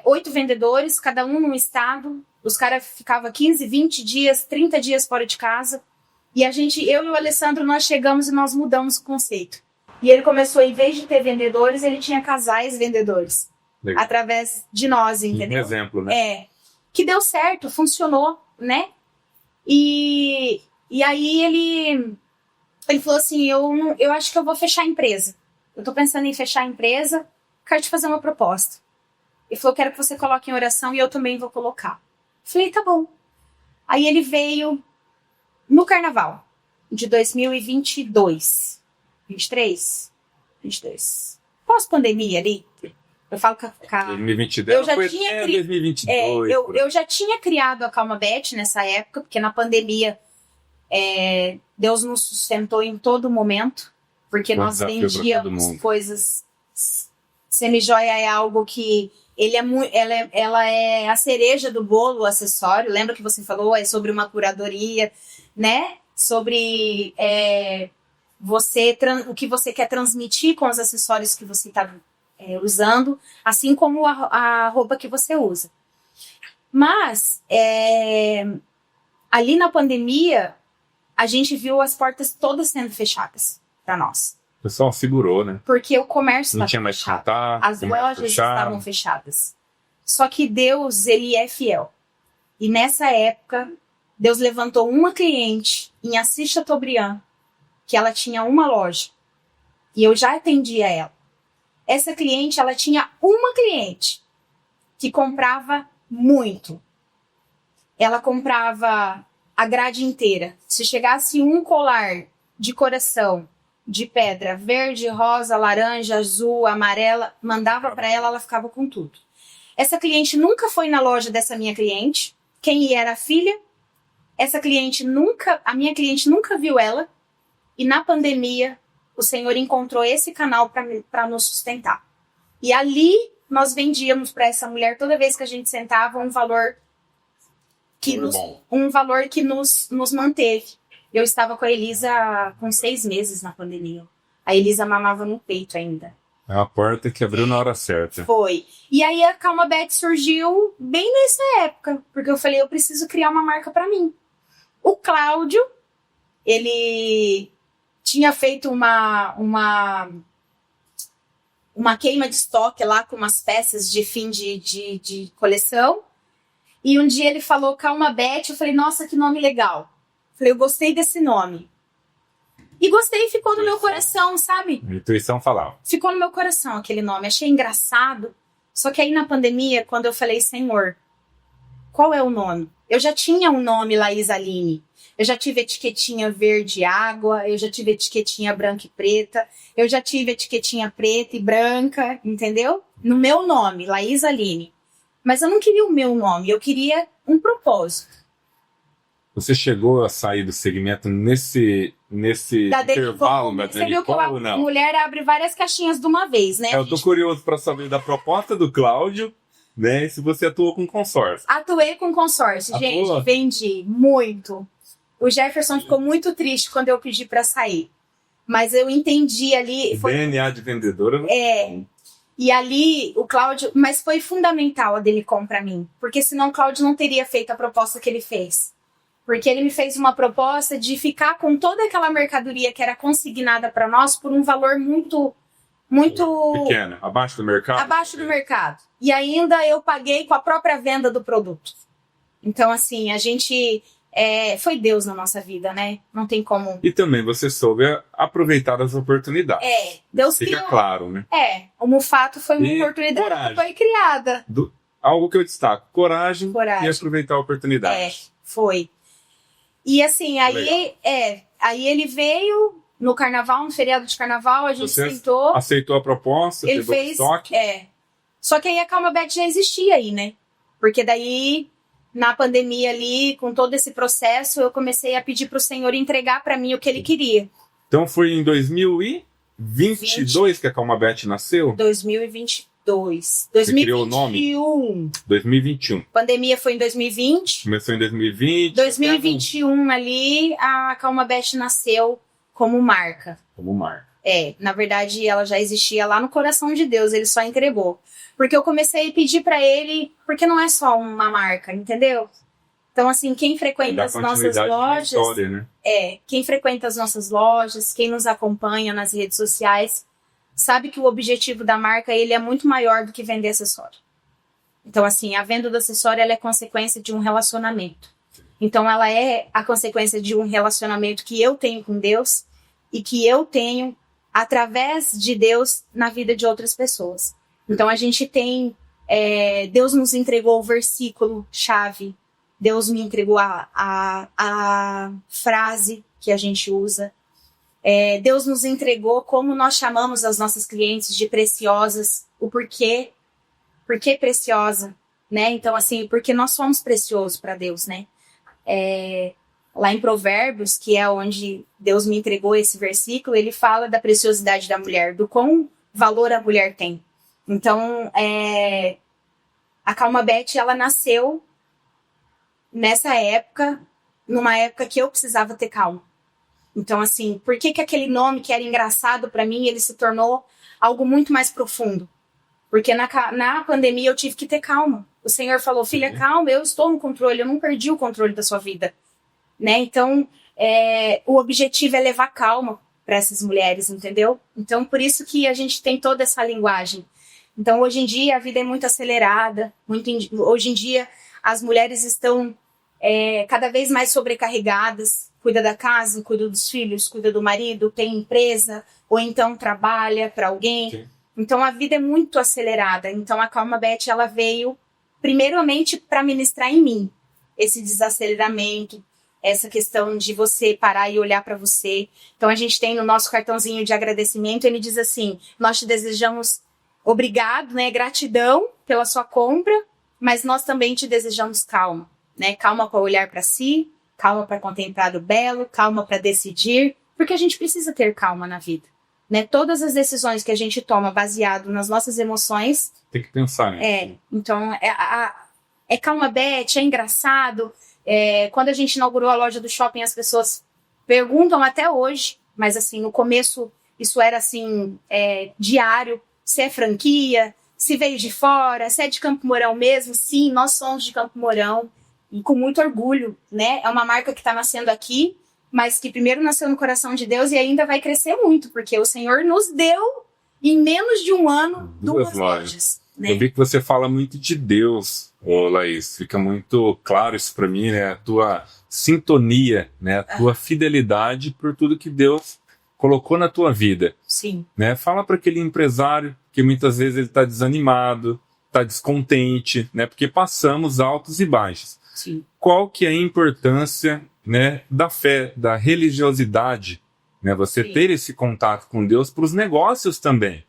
8 vendedores, cada um num estado, os caras ficavam 15, 20 dias, 30 dias fora de casa, e eu e o Alessandro, nós chegamos e nós mudamos o conceito. E ele começou, em vez de ter vendedores, ele tinha casais vendedores. Legal. Através de nós, entendeu? Um exemplo, né? Que deu certo, funcionou, né? E aí ele falou assim, eu acho que eu vou fechar a empresa. Eu tô pensando em fechar a empresa, quero te fazer uma proposta. Ele falou, quero que você coloque em oração e eu também vou colocar. Falei, tá bom. Aí ele veio no carnaval de 2022. 23? 22. Pós-pandemia ali. Eu falo com a 2022 eu já foi tinha até cri- 2022. eu já tinha criado a Calma Beth nessa época, porque na pandemia Deus nos sustentou em todo momento, porque nós desafio pra todo vendíamos mundo. coisas. Semijoia é algo que ela é a cereja do bolo, o acessório. Lembra que você falou? É sobre uma curadoria, né? Sobre o que você quer transmitir com os acessórios que você está usando, assim como a roupa que você usa. Mas, ali na pandemia, a gente viu as portas todas sendo fechadas para nós. O pessoal segurou, né? Porque o comércio Não estava tinha mais fechado. contato. As lojas estavam fechadas. Só que Deus, ele é fiel. E nessa época, Deus levantou uma cliente em Assis Chateaubriand, que ela tinha uma loja. E eu já atendia ela. Essa cliente, ela tinha uma cliente que comprava muito. Ela comprava a grade inteira. Se chegasse um colar de coração, de pedra, verde, rosa, laranja, azul, amarela, mandava para ela, ela ficava com tudo. Essa cliente nunca foi na loja dessa minha cliente. Quem ia era a filha. A minha cliente nunca viu ela. E na pandemia, o Senhor encontrou esse canal para nos sustentar. E ali nós vendíamos para essa mulher, toda vez que a gente sentava, um valor que nos manteve. Eu estava com a Elisa com 6 meses na pandemia. A Elisa mamava no peito ainda. É a porta que abriu na hora certa. Foi. E aí a Calma Beth surgiu bem nessa época, porque eu falei, eu preciso criar uma marca para mim. O Cláudio, ele tinha feito uma queima de estoque lá com umas peças de fim de coleção. E um dia ele falou Calma Beth, eu falei, nossa, que nome legal. Falei, eu gostei desse nome. E gostei e ficou no meu coração, sabe? A intuição falava. Ficou no meu coração aquele nome. Achei engraçado. Só que aí na pandemia, quando eu falei, Senhor, qual é o nome? Eu já tinha um nome, Laís Aline. Eu já tive etiquetinha verde água, eu já tive etiquetinha branca e preta, eu já tive etiquetinha preta e branca, entendeu? No meu nome, Laís Aline. Mas eu não queria o meu nome, eu queria um propósito. Você chegou a sair do segmento nesse intervalo da Você viu que ou não? A mulher abre várias caixinhas de uma vez, né? Eu tô curioso para saber da proposta do Cláudio, né? Se você atuou com consórcio. Atuei com consórcio, gente, vendi muito. O Jefferson ficou muito triste quando eu pedi para sair. Mas eu entendi ali... DNA de vendedora. E ali, o Cláudio... Mas foi fundamental a Delicom para mim. Porque senão o Cláudio não teria feito a proposta que ele fez. Porque ele me fez uma proposta de ficar com toda aquela mercadoria que era consignada para nós por um valor muito pequeno, abaixo do mercado? Abaixo do mercado. E ainda eu paguei com a própria venda do produto. Então, assim, a gente... foi Deus na nossa vida, né? Não tem como... E também você soube aproveitar as oportunidades. Deus Fica criou... claro, né? O Mufato foi uma oportunidade coragem. que foi criada. Algo que eu destaco, coragem e aproveitar a oportunidade. Foi. E assim, aí ele veio no carnaval, no feriado de carnaval, a gente sentou. Aceitou a proposta, ele fez estoque. Só que aí a Calma Beth já existia aí, né? Porque daí, na pandemia ali, com todo esse processo, eu comecei a pedir pro Senhor entregar para mim o que ele queria. Então foi em 2022 que a Calma Beth nasceu? 2022. Você criou o nome? 2021. Pandemia foi em 2020. Começou em 2020. 2021 ali, a Calma Beth nasceu como marca. Como marca. Na verdade, ela já existia lá no coração de Deus, ele só entregou. Porque eu comecei a pedir pra ele, porque não é só uma marca, entendeu? Então, assim, quem frequenta as nossas lojas... História, né? Quem frequenta as nossas lojas, quem nos acompanha nas redes sociais, sabe que o objetivo da marca ele é muito maior do que vender acessório. Então, assim, a venda do acessório ela é consequência de um relacionamento. Então, ela é a consequência de um relacionamento que eu tenho com Deus e que eu tenho através de Deus na vida de outras pessoas. Então, a gente tem... Deus nos entregou o versículo-chave. Deus me entregou a frase que a gente usa. Deus nos entregou como nós chamamos as nossas clientes de preciosas, o porquê Por que preciosa? Né? Então, assim, porque nós somos preciosos para Deus, né? Lá em Provérbios, que é onde Deus me entregou esse versículo, ele fala da preciosidade da mulher, do quão valor a mulher tem. Então, a Calma Beth, ela nasceu nessa época, numa época que eu precisava ter calma. Então, assim, por que aquele nome que era engraçado para mim, ele se tornou algo muito mais profundo? Porque na pandemia eu tive que ter calma. O Senhor falou, filha, calma, eu estou no controle, eu não perdi o controle da sua vida. Né? Então, o objetivo é levar calma para essas mulheres, entendeu? Então, por isso que a gente tem toda essa linguagem. Então, hoje em dia, a vida é muito acelerada. Hoje em dia, as mulheres estão cada vez mais sobrecarregadas. Cuida da casa, cuida dos filhos, cuida do marido, tem empresa, ou então trabalha para alguém. Sim. Então, a vida é muito acelerada. Então, a Calma Beth, ela veio, primeiramente, para ministrar em mim esse desaceleramento, essa questão de você parar e olhar para você. Então, a gente tem no nosso cartãozinho de agradecimento, ele diz assim, nós te desejamos obrigado, né, gratidão pela sua compra, mas nós também te desejamos calma, né? Calma para olhar para si, calma para contemplar o belo, calma para decidir, porque a gente precisa ter calma na vida. Né? Todas as decisões que a gente toma baseado nas nossas emoções... Tem que pensar, né? Então, Calma Beth, é engraçado. Quando a gente inaugurou a loja do shopping, as pessoas perguntam até hoje, mas assim, no começo isso era assim, diário, se é franquia, se veio de fora, se é de Campo Mourão mesmo. Sim, nós somos de Campo Mourão, e com muito orgulho, né? É uma marca que está nascendo aqui, mas que primeiro nasceu no coração de Deus e ainda vai crescer muito, porque o Senhor nos deu, em menos de um ano, duas lojas. Né? Eu vi que você fala muito de Deus, Laís. Fica muito claro isso para mim, né? A tua sintonia, né? A tua fidelidade por tudo que Deus colocou na tua vida. Sim. Né? Fala para aquele empresário que muitas vezes ele está desanimado, está descontente, né? Porque passamos altos e baixos. Sim. Qual que é a importância, né, da fé, da religiosidade, né? Você ter esse contato com Deus para os negócios também.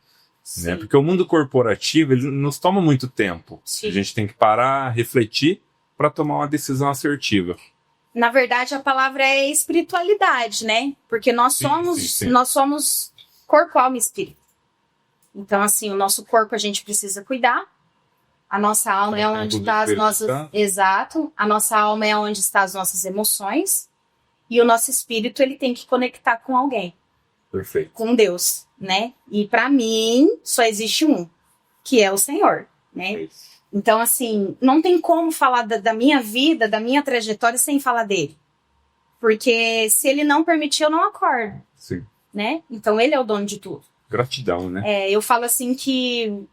Né? Porque o mundo corporativo ele nos toma muito tempo. Sim. A gente tem que parar, refletir para tomar uma decisão assertiva. Na verdade, a palavra é espiritualidade, né? Porque nós somos corpo, alma e espírito. Então, assim, o nosso corpo a gente precisa cuidar. A nossa alma é onde está as nossas... Exato. A nossa alma é onde estão as nossas emoções. E o nosso espírito, ele tem que conectar com alguém. Perfeito. Com Deus, né? E para mim, só existe um, que é o Senhor, né? Então, assim, não tem como falar da minha vida, da minha trajetória, sem falar dele. Porque se ele não permitir, eu não acordo. Sim. Né? Então, ele é o dono de tudo. Gratidão, né? Eu falo assim que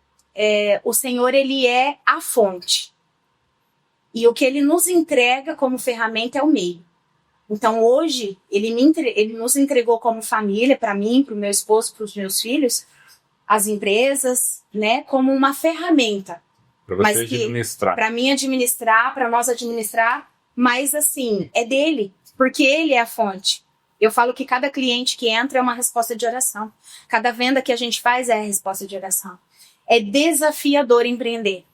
o Senhor, ele é a fonte. E o que ele nos entrega como ferramenta é o meio. Então, hoje, ele nos entregou como família, para mim, para o meu esposo, para os meus filhos, as empresas, né, como uma ferramenta. Para você administrar. Para mim administrar, para nós administrar, mas assim, é dele, porque ele é a fonte. Eu falo que cada cliente que entra é uma resposta de oração. Cada venda que a gente faz é a resposta de oração. É desafiador empreender.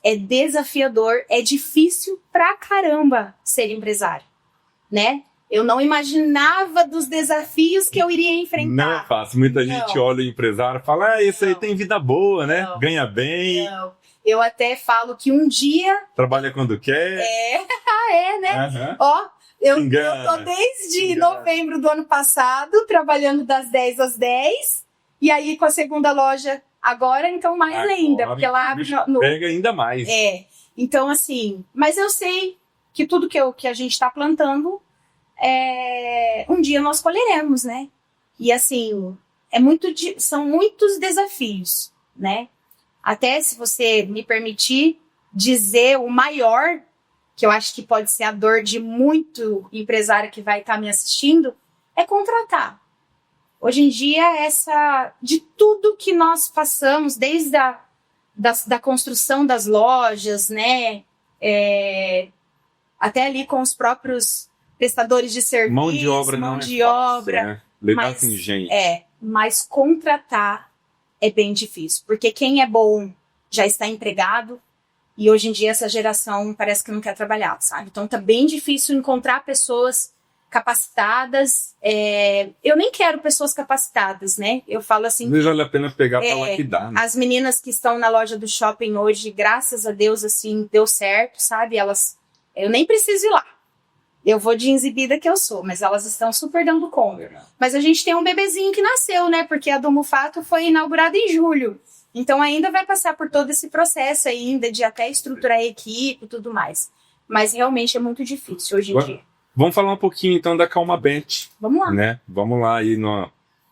É desafiador, é difícil pra caramba ser empresário, né? Eu não imaginava dos desafios que eu iria enfrentar. Não é fácil. Muita gente olha o empresário e fala, esse aí tem vida boa, né? Não. Ganha bem. Não. Eu até falo que um dia... Trabalha quando quer. Né? Uhum. Ó, eu tô desde novembro do ano passado, trabalhando das 10 às 10. E aí com a segunda loja agora, então mais ainda. Porque ela abre pega ainda mais. Então assim, mas eu sei que tudo que a gente está plantando, um dia nós colheremos, né? E assim, são muitos desafios, né? Até se você me permitir dizer o maior, que eu acho que pode ser a dor de muito empresário que vai estar me assistindo, é contratar. Hoje em dia, de tudo que nós passamos, desde da construção das lojas, né? Até ali com os próprios prestadores de serviço, mão de obra, né? Levar com engenho. Mas contratar é bem difícil, porque quem é bom já está empregado. E hoje em dia essa geração parece que não quer trabalhar, sabe? Então tá bem difícil encontrar pessoas capacitadas. Eu nem quero pessoas capacitadas, né? Eu falo assim... Às vezes vale a pena pegar para lapidar, né? As meninas que estão na loja do shopping hoje, graças a Deus, assim, deu certo, sabe? Eu nem preciso ir lá. Eu vou de exibida que eu sou, mas elas estão super dando conta. Mas a gente tem um bebezinho que nasceu, né? Porque a do Mufato foi inaugurada em julho. Então ainda vai passar por todo esse processo ainda de até estruturar a equipe e tudo mais. Mas realmente é muito difícil hoje em dia. Vamos falar um pouquinho então da Calmabet. Vamos lá. Né? Vamos lá aí.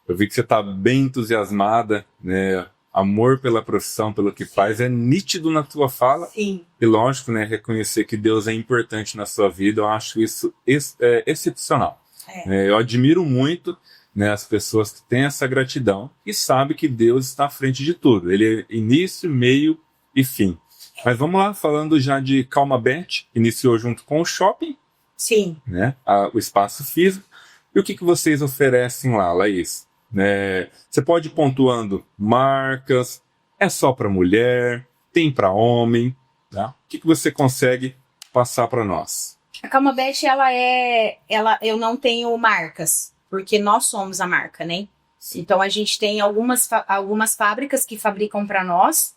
Eu vi que você está bem entusiasmada, né? Amor pela profissão, pelo que faz, é nítido na tua fala. Sim. E lógico, né? Reconhecer que Deus é importante na sua vida, eu acho isso excepcional. Eu admiro muito, né, as pessoas que têm essa gratidão e sabem que Deus está à frente de tudo. Ele é início, meio e fim. Mas vamos lá, falando já de Calmabet, iniciou junto com o shopping. Sim. Né, o espaço físico. E o que vocês oferecem lá, Laís? Você pode ir pontuando marcas, é só para mulher, tem para homem, tá? O que você consegue passar para nós? A Calmabet, eu não tenho marcas, porque nós somos a marca, né? Sim. Então a gente tem algumas fábricas que fabricam para nós,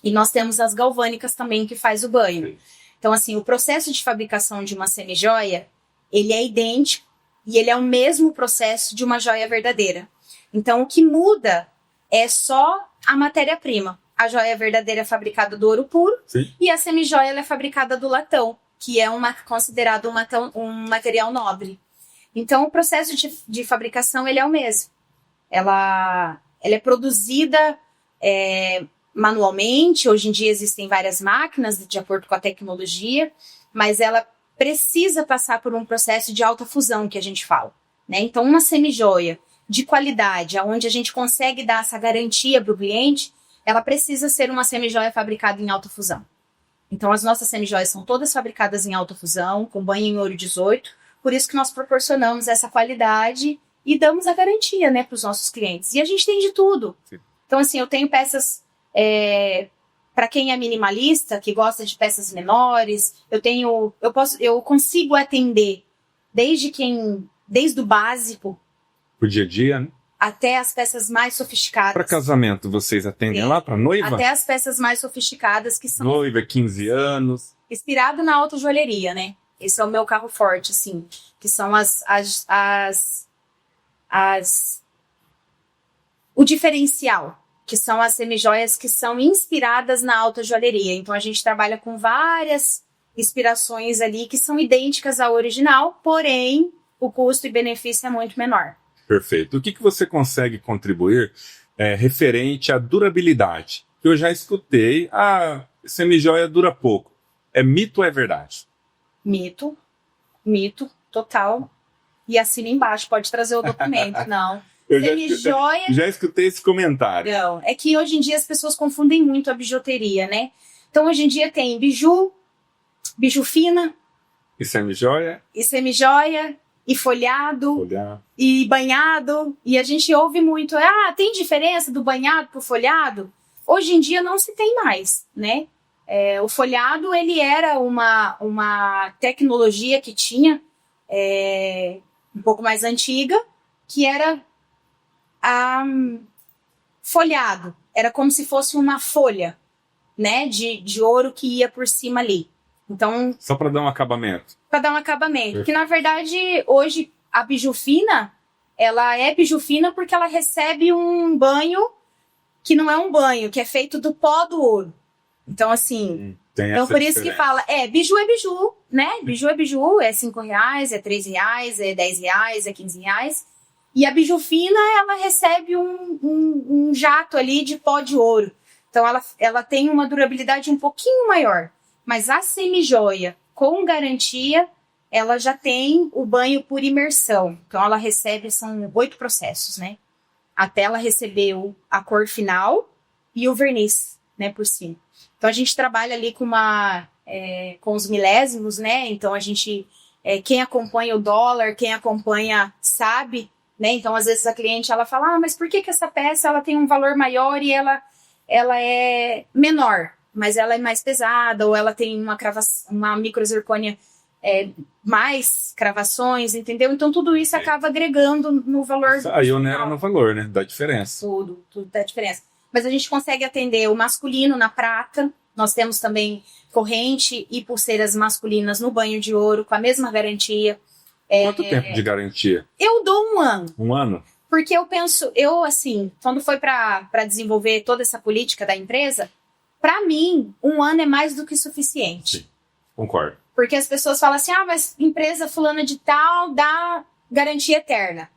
e nós temos as galvânicas também que faz o banho. Sim. Então assim, o processo de fabricação de uma semijoia, ele é idêntico e ele é o mesmo processo de uma joia verdadeira. Então o que muda é só a matéria-prima. A joia verdadeira é fabricada do ouro puro. Sim. E a semijoia ela é fabricada do latão, que é considerado um material nobre. Então, o processo de fabricação ele é o mesmo. Ela é produzida manualmente. Hoje em dia existem várias máquinas, de acordo com a tecnologia, mas ela precisa passar por um processo de alta fusão, que a gente fala, né? Então, uma semijoia de qualidade, onde a gente consegue dar essa garantia para o cliente, ela precisa ser uma semijoia fabricada em alta fusão. Então, as nossas semijoias são todas fabricadas em alta fusão, com banho em ouro 18, por isso que nós proporcionamos essa qualidade e damos a garantia, né, para os nossos clientes. E a gente tem de tudo. Sim. Então, assim, eu tenho peças para quem é minimalista, que gosta de peças menores, eu consigo atender desde o básico, pro dia a dia, né? Até as peças mais sofisticadas. Para casamento, vocês atendem lá para noiva? Até as peças mais sofisticadas que são... Noiva, 15 anos. Inspirado na alta joalheria, né? Esse é o meu carro forte, assim. Que são o diferencial. Que são as semijoias que são inspiradas na alta joalheria. Então a gente trabalha com várias inspirações ali que são idênticas ao original, porém o custo e benefício é muito menor. Perfeito. O que você consegue contribuir referente à durabilidade? Eu já escutei, semijoia dura pouco. É mito ou é verdade? Mito, total. E assina embaixo, pode trazer o documento, não. Semijoia... Já escutei esse comentário. Não, é que hoje em dia as pessoas confundem muito a bijuteria, né? Então hoje em dia tem biju fina... E semijoia? E folhado, e banhado, e a gente ouve muito, tem diferença do banhado pro folhado? Hoje em dia não se tem mais, né? O folhado, ele era uma tecnologia que tinha, um pouco mais antiga, que era folhado. Era como se fosse uma folha, né, de ouro que ia por cima ali. Então, só para dar um acabamento. Para dar um acabamento. Que, na verdade, hoje, a biju fina, ela é biju fina porque ela recebe um banho que não é um banho, que é feito do pó do ouro. Então, assim... Então, por isso que fala, biju é biju, né? Biju é biju, é R$5, é R$3, é R$10, é R$15. E a biju fina, ela recebe um jato ali de pó de ouro. Então, ela tem uma durabilidade um pouquinho maior. Mas a semijoia, com garantia, ela já tem o banho por imersão. Então, ela recebe, são 8 processos, né? Até ela receber a cor final e o verniz, né, por cima. Então, a gente trabalha ali com os milésimos, né? Então, a gente, quem acompanha o dólar, quem acompanha sabe, né? Então, às vezes, a cliente, ela fala, mas por que essa peça ela tem um valor maior e ela ela é menor, mas ela é mais pesada, ou ela tem uma microzircônia mais cravações, entendeu? Então tudo isso acaba agregando no valor. Isso aí onera no valor, né? Dá diferença. Tudo dá diferença. Mas a gente consegue atender o masculino na prata, nós temos também corrente e pulseiras masculinas no banho de ouro, com a mesma garantia. Quanto tempo de garantia? Eu dou 1 ano. 1 ano? Porque eu penso, assim, quando foi para desenvolver toda essa política da empresa, para mim, 1 ano é mais do que suficiente. Sim, concordo. Porque as pessoas falam assim, mas empresa fulana de tal dá garantia eterna.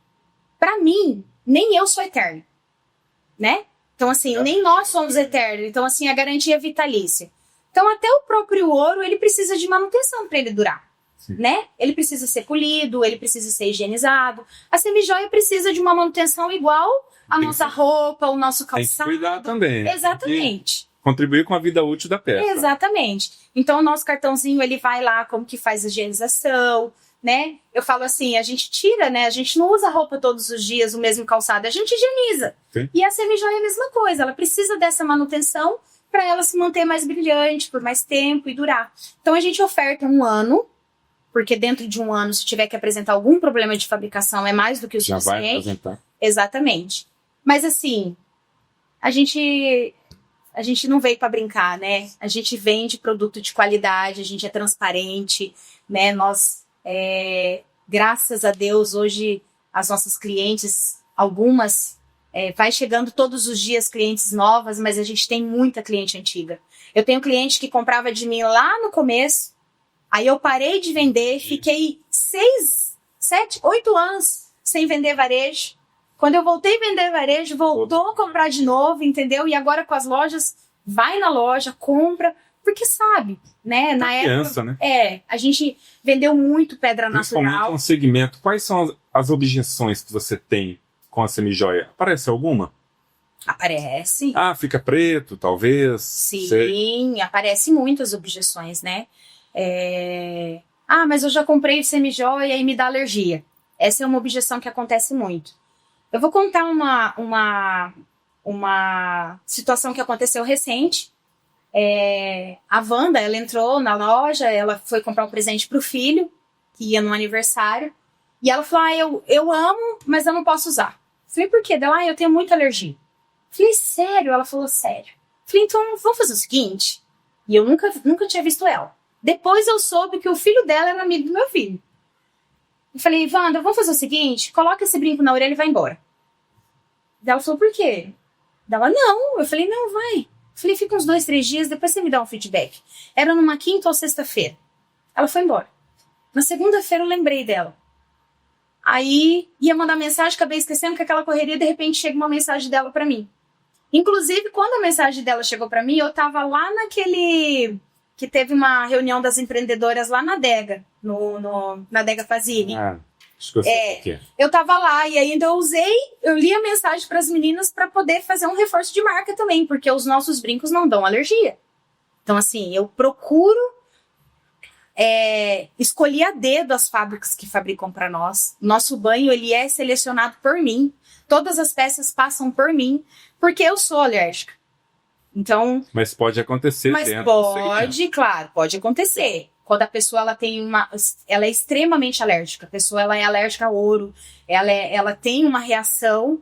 Para mim, nem eu sou eterna, né? Então, assim, nem nós somos eternos. Então, assim, a garantia é vitalícia. Então, até o próprio ouro, ele precisa de manutenção para ele durar. Sim. Né? Ele precisa ser polido, ele precisa ser higienizado. A semijoia precisa de uma manutenção igual a nossa roupa, o nosso calçado. Tem que cuidar também. Exatamente. E contribuir com a vida útil da peça. Exatamente. Então, o nosso cartãozinho, ele vai lá como que faz a higienização, né? Eu falo assim, a gente tira, né? A gente não usa roupa todos os dias, o mesmo calçado, a gente higieniza. Sim. E a semijoia é a mesma coisa, ela precisa dessa manutenção para ela se manter mais brilhante por mais tempo e durar. Então, a gente oferta 1 ano, porque dentro de 1 ano, se tiver que apresentar algum problema de fabricação, é mais do que o suficiente. Já vai apresentar. Exatamente. Mas assim, a gente não veio para brincar, né? A gente vende produto de qualidade, a gente é transparente, né? Nós, graças a Deus, hoje as nossas clientes, algumas, vai chegando todos os dias clientes novas, mas a gente tem muita cliente antiga. Eu tenho cliente que comprava de mim lá no começo, aí eu parei de vender, fiquei 6, 7, 8 anos sem vender varejo. Quando eu voltei a vender varejo, voltou a comprar de novo, entendeu? E agora com as lojas, vai na loja, compra, porque sabe, né? Na criança, época, né? A gente vendeu muito pedra Principalmente natural. no segmento. Quais são as objeções que você tem com a semijoia? Aparece alguma? Aparece. Fica preto, talvez? Sim, aparecem muitas objeções, né? Mas eu já comprei semijoia e me dá alergia. Essa é uma objeção que acontece muito. Eu vou contar uma situação que aconteceu recente. A Wanda, ela entrou na loja, ela foi comprar um presente pro filho, que ia no aniversário, e ela falou, eu amo, mas eu não posso usar. Falei, por quê? Ela, eu tenho muita alergia. Falei, sério? Ela falou, sério. Falei, então vamos fazer o seguinte, e eu nunca tinha visto ela. Depois eu soube que o filho dela era amigo do meu filho. Eu falei, Wanda, vamos fazer o seguinte, coloca esse brinco na orelha e vai embora. Ela falou, por quê? Ela, não. Eu falei, não, vai. Eu falei, fica uns 2, 3 dias, depois você me dá um feedback. Era numa quinta ou sexta-feira. Ela foi embora. Na segunda-feira eu lembrei dela. Aí ia mandar mensagem, acabei esquecendo que aquela correria, de repente chega uma mensagem dela pra mim. Inclusive, quando a mensagem dela chegou pra mim, eu tava lá naquele... que teve uma reunião das empreendedoras lá na Adega, na Adega Fazini. Acho que eu sei o que é. Eu tava lá e ainda eu li a mensagem para as meninas para poder fazer um reforço de marca também, porque os nossos brincos não dão alergia. Então, assim, eu procuro escolher a dedo as fábricas que fabricam para nós. Nosso banho, ele é selecionado por mim. Todas as peças passam por mim, porque eu sou alérgica. Então, mas pode acontecer dentro do segmento. Claro, pode acontecer. Quando a pessoa ela é extremamente alérgica, a pessoa ela é alérgica ao ouro, ela tem uma reação,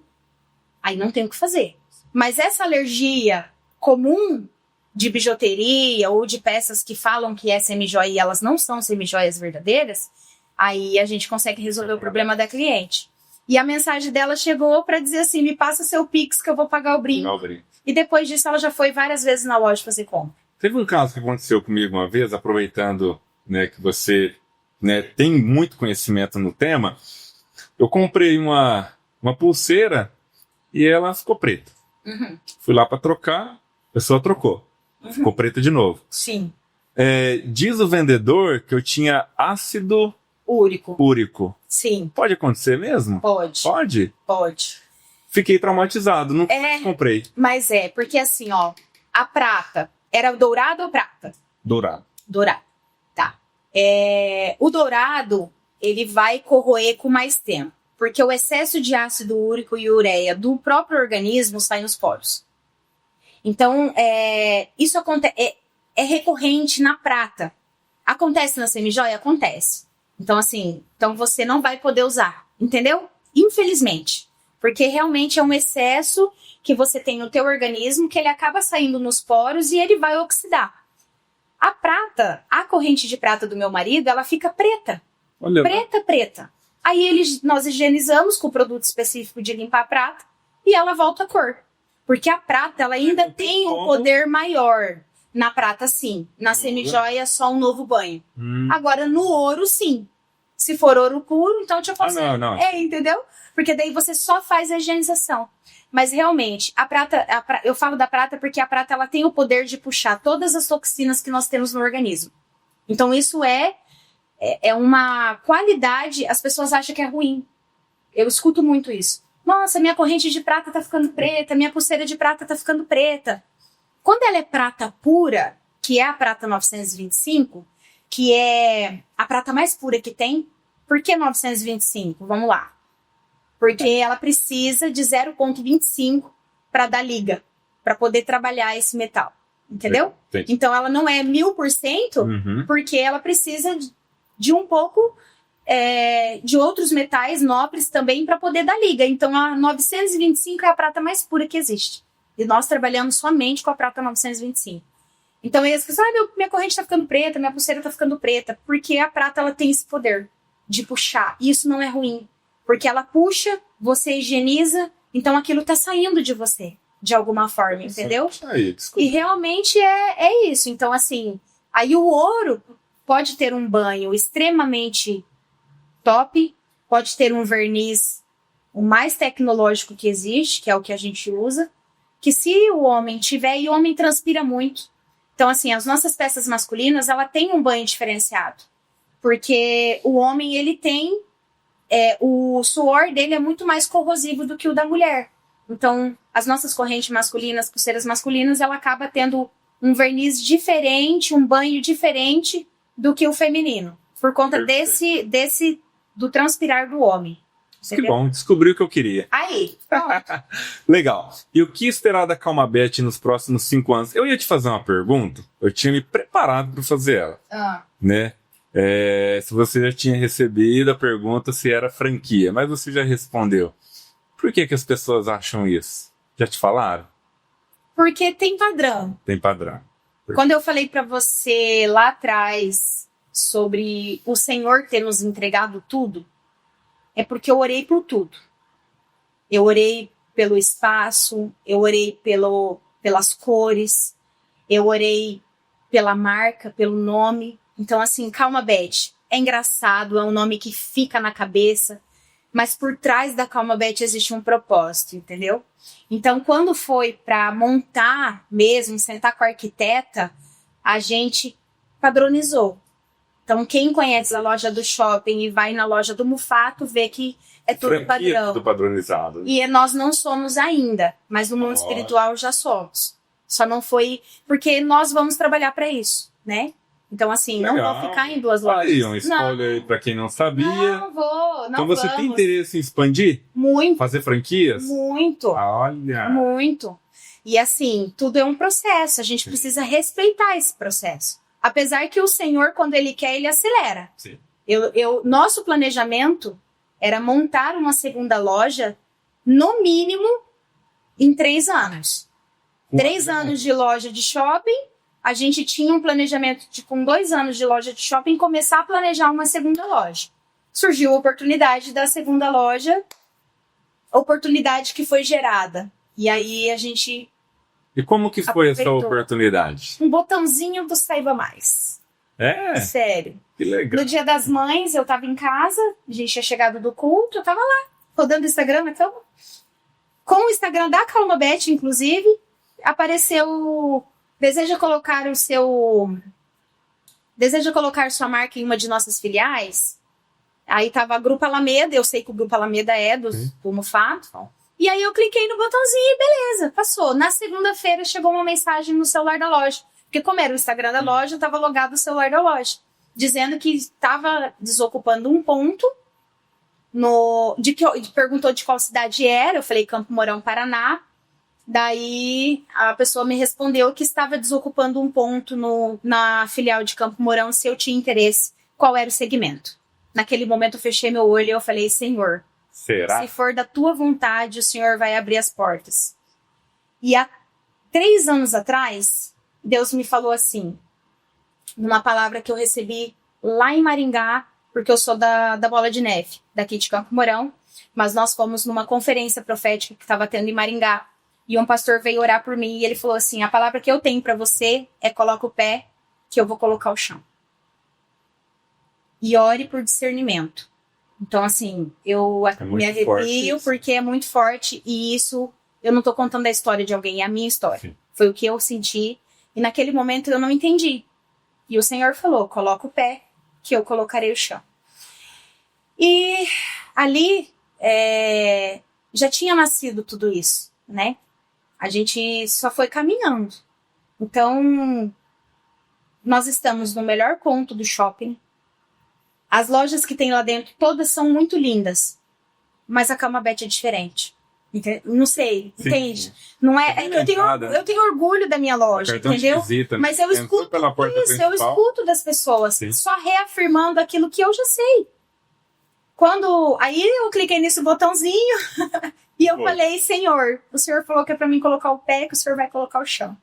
aí não tem o que fazer. Mas essa alergia comum de bijuteria ou de peças que falam que é semijoia e elas não são semijoias verdadeiras, aí a gente consegue resolver o problema da cliente. E a mensagem dela chegou para dizer assim, me passa seu Pix que eu vou pagar o brinco. E depois disso ela já foi várias vezes na loja fazer compra. Teve um caso que aconteceu comigo uma vez, aproveitando, né, que você, né, tem muito conhecimento no tema. Eu comprei uma pulseira e ela ficou preta. Uhum. Fui lá para trocar, a pessoa trocou. Uhum. Ficou preta de novo. Sim. Diz o vendedor que eu tinha ácido úrico. Sim. Pode acontecer mesmo? Pode. Pode? Pode. Fiquei traumatizado, não comprei. Mas porque assim, ó, a prata, era dourado ou prata? Dourado. Tá. O dourado, ele vai corroer com mais tempo, porque o excesso de ácido úrico e ureia do próprio organismo sai nos poros. Então, isso é recorrente na prata. Acontece na semijoia? Acontece. Então, assim, você não vai poder usar, entendeu? Infelizmente. Porque realmente é um excesso que você tem no teu organismo, que ele acaba saindo nos poros e ele vai oxidar. A prata, a corrente de prata do meu marido, ela fica preta. Olha. Preta. Aí nós higienizamos com o produto específico de limpar a prata e ela volta a cor. Porque a prata, ela ainda tem um poder maior. Na prata, sim. Na semijoia, é só um novo banho. Agora, no ouro, sim. Se for ouro puro, então eu te aconselho. Não. Entendeu? Porque daí você só faz a higienização. Mas realmente, a prata, eu falo da prata porque a prata ela tem o poder de puxar todas as toxinas que nós temos no organismo. Então isso é uma qualidade, as pessoas acham que é ruim. Eu escuto muito isso. Nossa, minha corrente de prata tá ficando preta, minha pulseira de prata tá ficando preta. Quando ela é prata pura, que é a prata 925, que é a prata mais pura que tem, por que 925? Vamos lá. Porque ela precisa de 0,25 para dar liga, para poder trabalhar esse metal, entendeu? Entendi. Então ela não é 1000%, porque ela precisa de um pouco de outros metais nobres também para poder dar liga. Então a 925 é a prata mais pura que existe. E nós trabalhamos somente com a prata 925. Então eles pensam, minha corrente está ficando preta, minha pulseira está ficando preta, porque a prata ela tem esse poder de puxar. E isso não é ruim. Porque ela puxa, você higieniza, então aquilo tá saindo de você, de alguma forma, entendeu? E realmente é isso. Então, assim, aí o ouro pode ter um banho extremamente top, pode ter um verniz o mais tecnológico que existe, que é o que a gente usa, que se o homem tiver, e o homem transpira muito. Então, assim, as nossas peças masculinas, ela tem um banho diferenciado. Porque o homem, ele tem... o suor dele é muito mais corrosivo do que o da mulher. Então, as nossas correntes masculinas, pulseiras masculinas, ela acaba tendo um verniz diferente, um banho diferente do que o feminino. Por conta do transpirar do homem. Que bom, descobri o que eu queria. Aí, Legal. E o que esperar da Calmabet nos próximos 5 anos? Eu ia te fazer uma pergunta, eu tinha me preparado para fazer ela. Né? Se você já tinha recebido a pergunta se era franquia, mas você já respondeu. Por que as pessoas acham isso? Já te falaram? Porque tem padrão. Tem padrão. Quando eu falei para você lá atrás sobre o Senhor ter nos entregado tudo, é porque eu orei por tudo. Eu orei pelo espaço, eu orei pelas cores, eu orei pela marca, pelo nome. Então, assim, Calmabet é engraçado, é um nome que fica na cabeça, mas por trás da Calmabet existe um propósito, entendeu? Então, quando foi para montar mesmo, sentar com a arquiteta, a gente padronizou. Então, quem conhece a loja do shopping e vai na loja do Mufato, vê que é tudo padrão. Tudo padronizado. E nós não somos ainda, mas no mundo espiritual já somos. Só não foi... Porque nós vamos trabalhar para isso, né? Então, assim, Legal. não vou ficar em 2 lojas. Aí, um spoiler aí pra quem não sabia. Não vou, então você tem interesse em expandir? Muito. Fazer franquias? Muito. Olha. Muito. E assim, tudo é um processo. A gente precisa respeitar esse processo. Apesar que o Senhor, quando Ele quer, Ele acelera. Sim. Nosso planejamento era montar uma segunda loja, no mínimo, em 3 anos. 3 anos de loja de shopping. A gente tinha um planejamento de, com 2 anos de loja de shopping, começar a planejar uma segunda loja. Surgiu a oportunidade da segunda loja, oportunidade que foi gerada. E aí a gente... E como que foi essa oportunidade? Um botãozinho do Saiba Mais. Sério. Que legal. No Dia das Mães, eu tava em casa, a gente tinha chegado do culto, eu tava lá, rodando o Instagram, então... Com o Instagram da Calmabet, inclusive, apareceu... Deseja colocar sua marca em uma de nossas filiais? Aí tava Grupo Alameda, eu sei que o Grupo Alameda é do Mufato. E aí eu cliquei no botãozinho e beleza, passou. Na segunda-feira chegou uma mensagem no celular da loja. Porque como era o Instagram da loja, tava logado o celular da loja. Dizendo que estava desocupando um ponto. Perguntou de qual cidade era, eu falei Campo Mourão, Paraná. Daí a pessoa me respondeu que estava desocupando um ponto na filial de Campo Mourão, se eu tinha interesse, qual era o segmento. Naquele momento eu fechei meu olho e eu falei, Senhor, Será? se for da tua vontade, o Senhor vai abrir as portas. E há 3 anos atrás, Deus me falou assim, numa palavra que eu recebi lá em Maringá, porque eu sou da Bola de Neve, daqui de Campo Mourão, mas nós fomos numa conferência profética que estava tendo em Maringá, e um pastor veio orar por mim e ele falou assim, a palavra que eu tenho para você é coloca o pé, que eu vou colocar o chão. E ore por discernimento. Então, assim, eu me arrepio porque é muito forte e isso, eu não tô contando a história de alguém, é a minha história. Sim. Foi o que eu senti e naquele momento eu não entendi. E o Senhor falou, coloca o pé, que eu colocarei o chão. E ali já tinha nascido tudo isso, né? A gente só foi caminhando. Então, nós estamos no melhor ponto do shopping. As lojas que tem lá dentro, todas são muito lindas. Mas a Camabet é diferente. Não sei, Sim. entende? Não é, eu tenho orgulho da minha loja, entendeu? Visita, mas eu escuto pela porta isso, eu escuto das pessoas, Sim. só reafirmando aquilo que eu já sei. Aí eu cliquei nesse botãozinho e eu falei, Senhor, o Senhor falou que é pra mim colocar o pé, que o Senhor vai colocar o chão.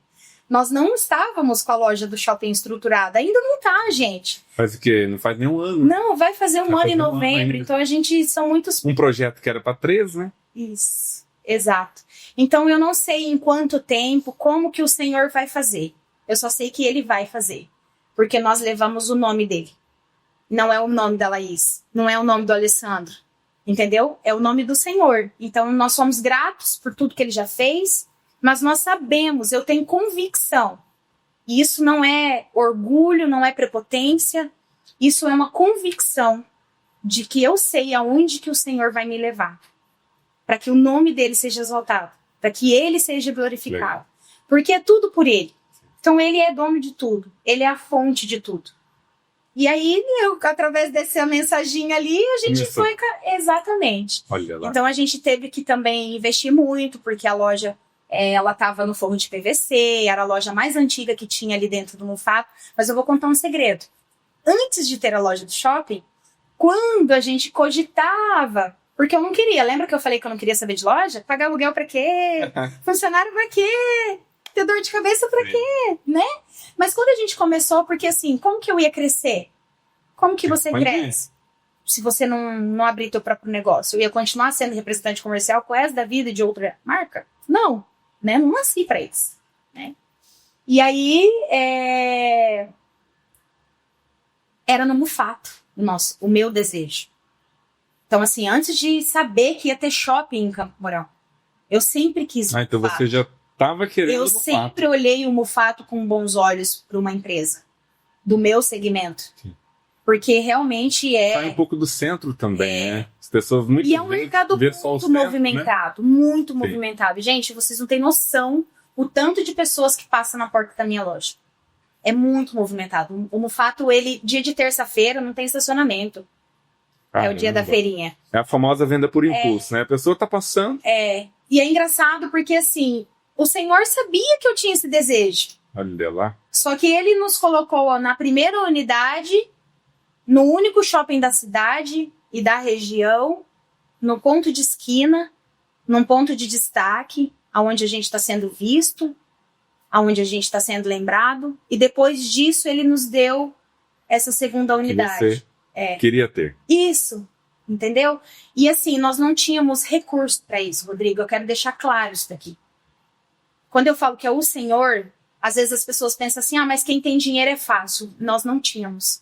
Nós não estávamos com a loja do shopping estruturada, ainda não tá, gente. Faz o quê? Não faz nem um ano. Não, vai fazer um ano em novembro, então a gente são muitos... Um projeto que era pra 3, né? Isso, exato. Então eu não sei em quanto tempo, como que o Senhor vai fazer. Eu só sei que Ele vai fazer, porque nós levamos o nome dele. Não é o nome da Laís, não é o nome do Alessandro, entendeu? É o nome do Senhor. Então nós somos gratos por tudo que Ele já fez, mas nós sabemos, eu tenho convicção. E isso não é orgulho, não é prepotência, isso é uma convicção de que eu sei aonde que o Senhor vai me levar. Para que o nome dele seja exaltado, para que ele seja glorificado. Legal. Porque é tudo por ele. Então ele é dono de tudo, ele é a fonte de tudo. E aí, através dessa mensaginha ali, a gente foi... Exatamente. Olha lá. Então a gente teve que também investir muito, porque a loja, ela estava no forro de PVC, era a loja mais antiga que tinha ali dentro do Mufato. Mas eu vou contar um segredo. Antes de ter a loja do shopping, quando a gente cogitava... Porque eu não queria. Lembra que eu falei que eu não queria saber de loja? Pagar aluguel pra quê? Funcionário pra quê? Ter dor de cabeça pra quê? Né? Mas quando a gente começou, porque assim, como que eu ia crescer? Como que você cresce? Se você não abrir teu próprio negócio? Eu ia continuar sendo representante comercial com essa da vida de outra marca? Não. Né? Não nasci pra isso. Né? E aí, era no Mufato, o meu desejo. Então, assim, antes de saber que ia ter shopping em Campo Mourão, eu sempre quis Mufato. Então você já estava querendo Eu Mufato. sempre olhei o Mufato com bons olhos para uma empresa, do meu segmento. Sim. Porque realmente Sai um pouco do centro também, né? As pessoas muito E é um mercado muito movimentado, né? Muito Sim. movimentado. Gente, vocês não têm noção o tanto de pessoas que passam na porta da minha loja. É muito movimentado. O Mufato, dia de terça-feira, não tem estacionamento. É o dia da feirinha. É a famosa venda por impulso, né? A pessoa tá passando. E é engraçado porque, assim, o Senhor sabia que eu tinha esse desejo. Olha lá. Só que Ele nos colocou na primeira unidade, no único shopping da cidade e da região, no ponto de esquina, num ponto de destaque, onde a gente está sendo visto, onde a gente está sendo lembrado. E depois disso, Ele nos deu essa segunda unidade. Queria ter. Isso, entendeu? E assim, nós não tínhamos recurso para isso, Rodrigo. Eu quero deixar claro isso daqui. Quando eu falo que é o Senhor, às vezes as pessoas pensam assim, mas quem tem dinheiro é fácil. Nós não tínhamos.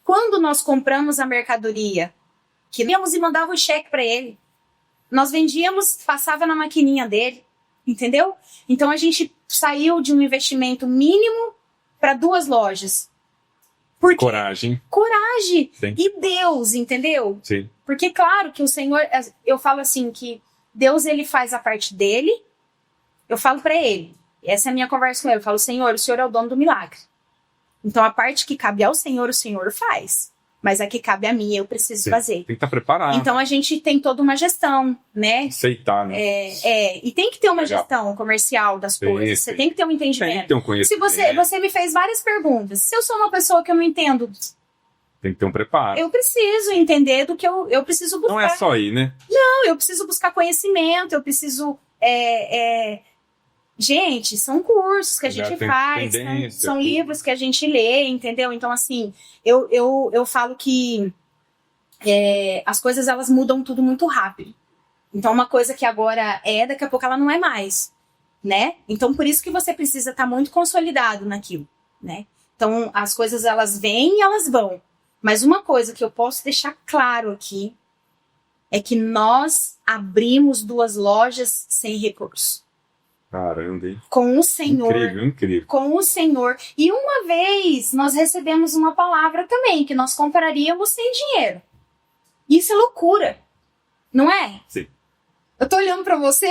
Quando nós compramos a mercadoria, que íamos e mandava o cheque para ele, nós vendíamos, passava na maquininha dele, entendeu? Então a gente saiu de um investimento mínimo para 2 lojas. Porque coragem. Sim. E Deus, entendeu? Sim. Porque claro que o Senhor, eu falo assim que Deus, ele faz a parte dele, eu falo pra ele, essa é a minha conversa com ele, eu falo, Senhor, o Senhor é o dono do milagre. Então a parte que cabe ao Senhor, o Senhor faz. Mas a que cabe a mim, eu preciso Sim, fazer. tem que estar preparado. Então a gente tem toda uma gestão, né? Aceitar, né? E tem que ter uma Legal. gestão comercial das Sim, coisas. sim. Você tem que ter um entendimento. Tem que ter um Se conhecimento. você me fez várias perguntas, se eu sou uma pessoa que eu não entendo, Tem que ter um preparo. eu preciso entender do que eu preciso buscar. Não é só ir, né? Não, eu preciso buscar conhecimento, eu preciso. Gente, são cursos que a Já gente tem faz, tendência, são tudo. livros que a gente lê, entendeu? Então, assim, eu falo que as coisas elas mudam tudo muito rápido. Então, uma coisa que agora daqui a pouco ela não é mais, né? Então, por isso que você precisa estar muito consolidado naquilo, né? Então, as coisas elas vêm e elas vão. Mas uma coisa que eu posso deixar claro aqui é que nós abrimos 2 lojas sem recurso. Caramba, hein? Com o Senhor. Incrível, incrível. Com o Senhor. E uma vez nós recebemos uma palavra também, que nós compraríamos sem dinheiro. Isso é loucura. Não é? Sim. Eu tô olhando pra você.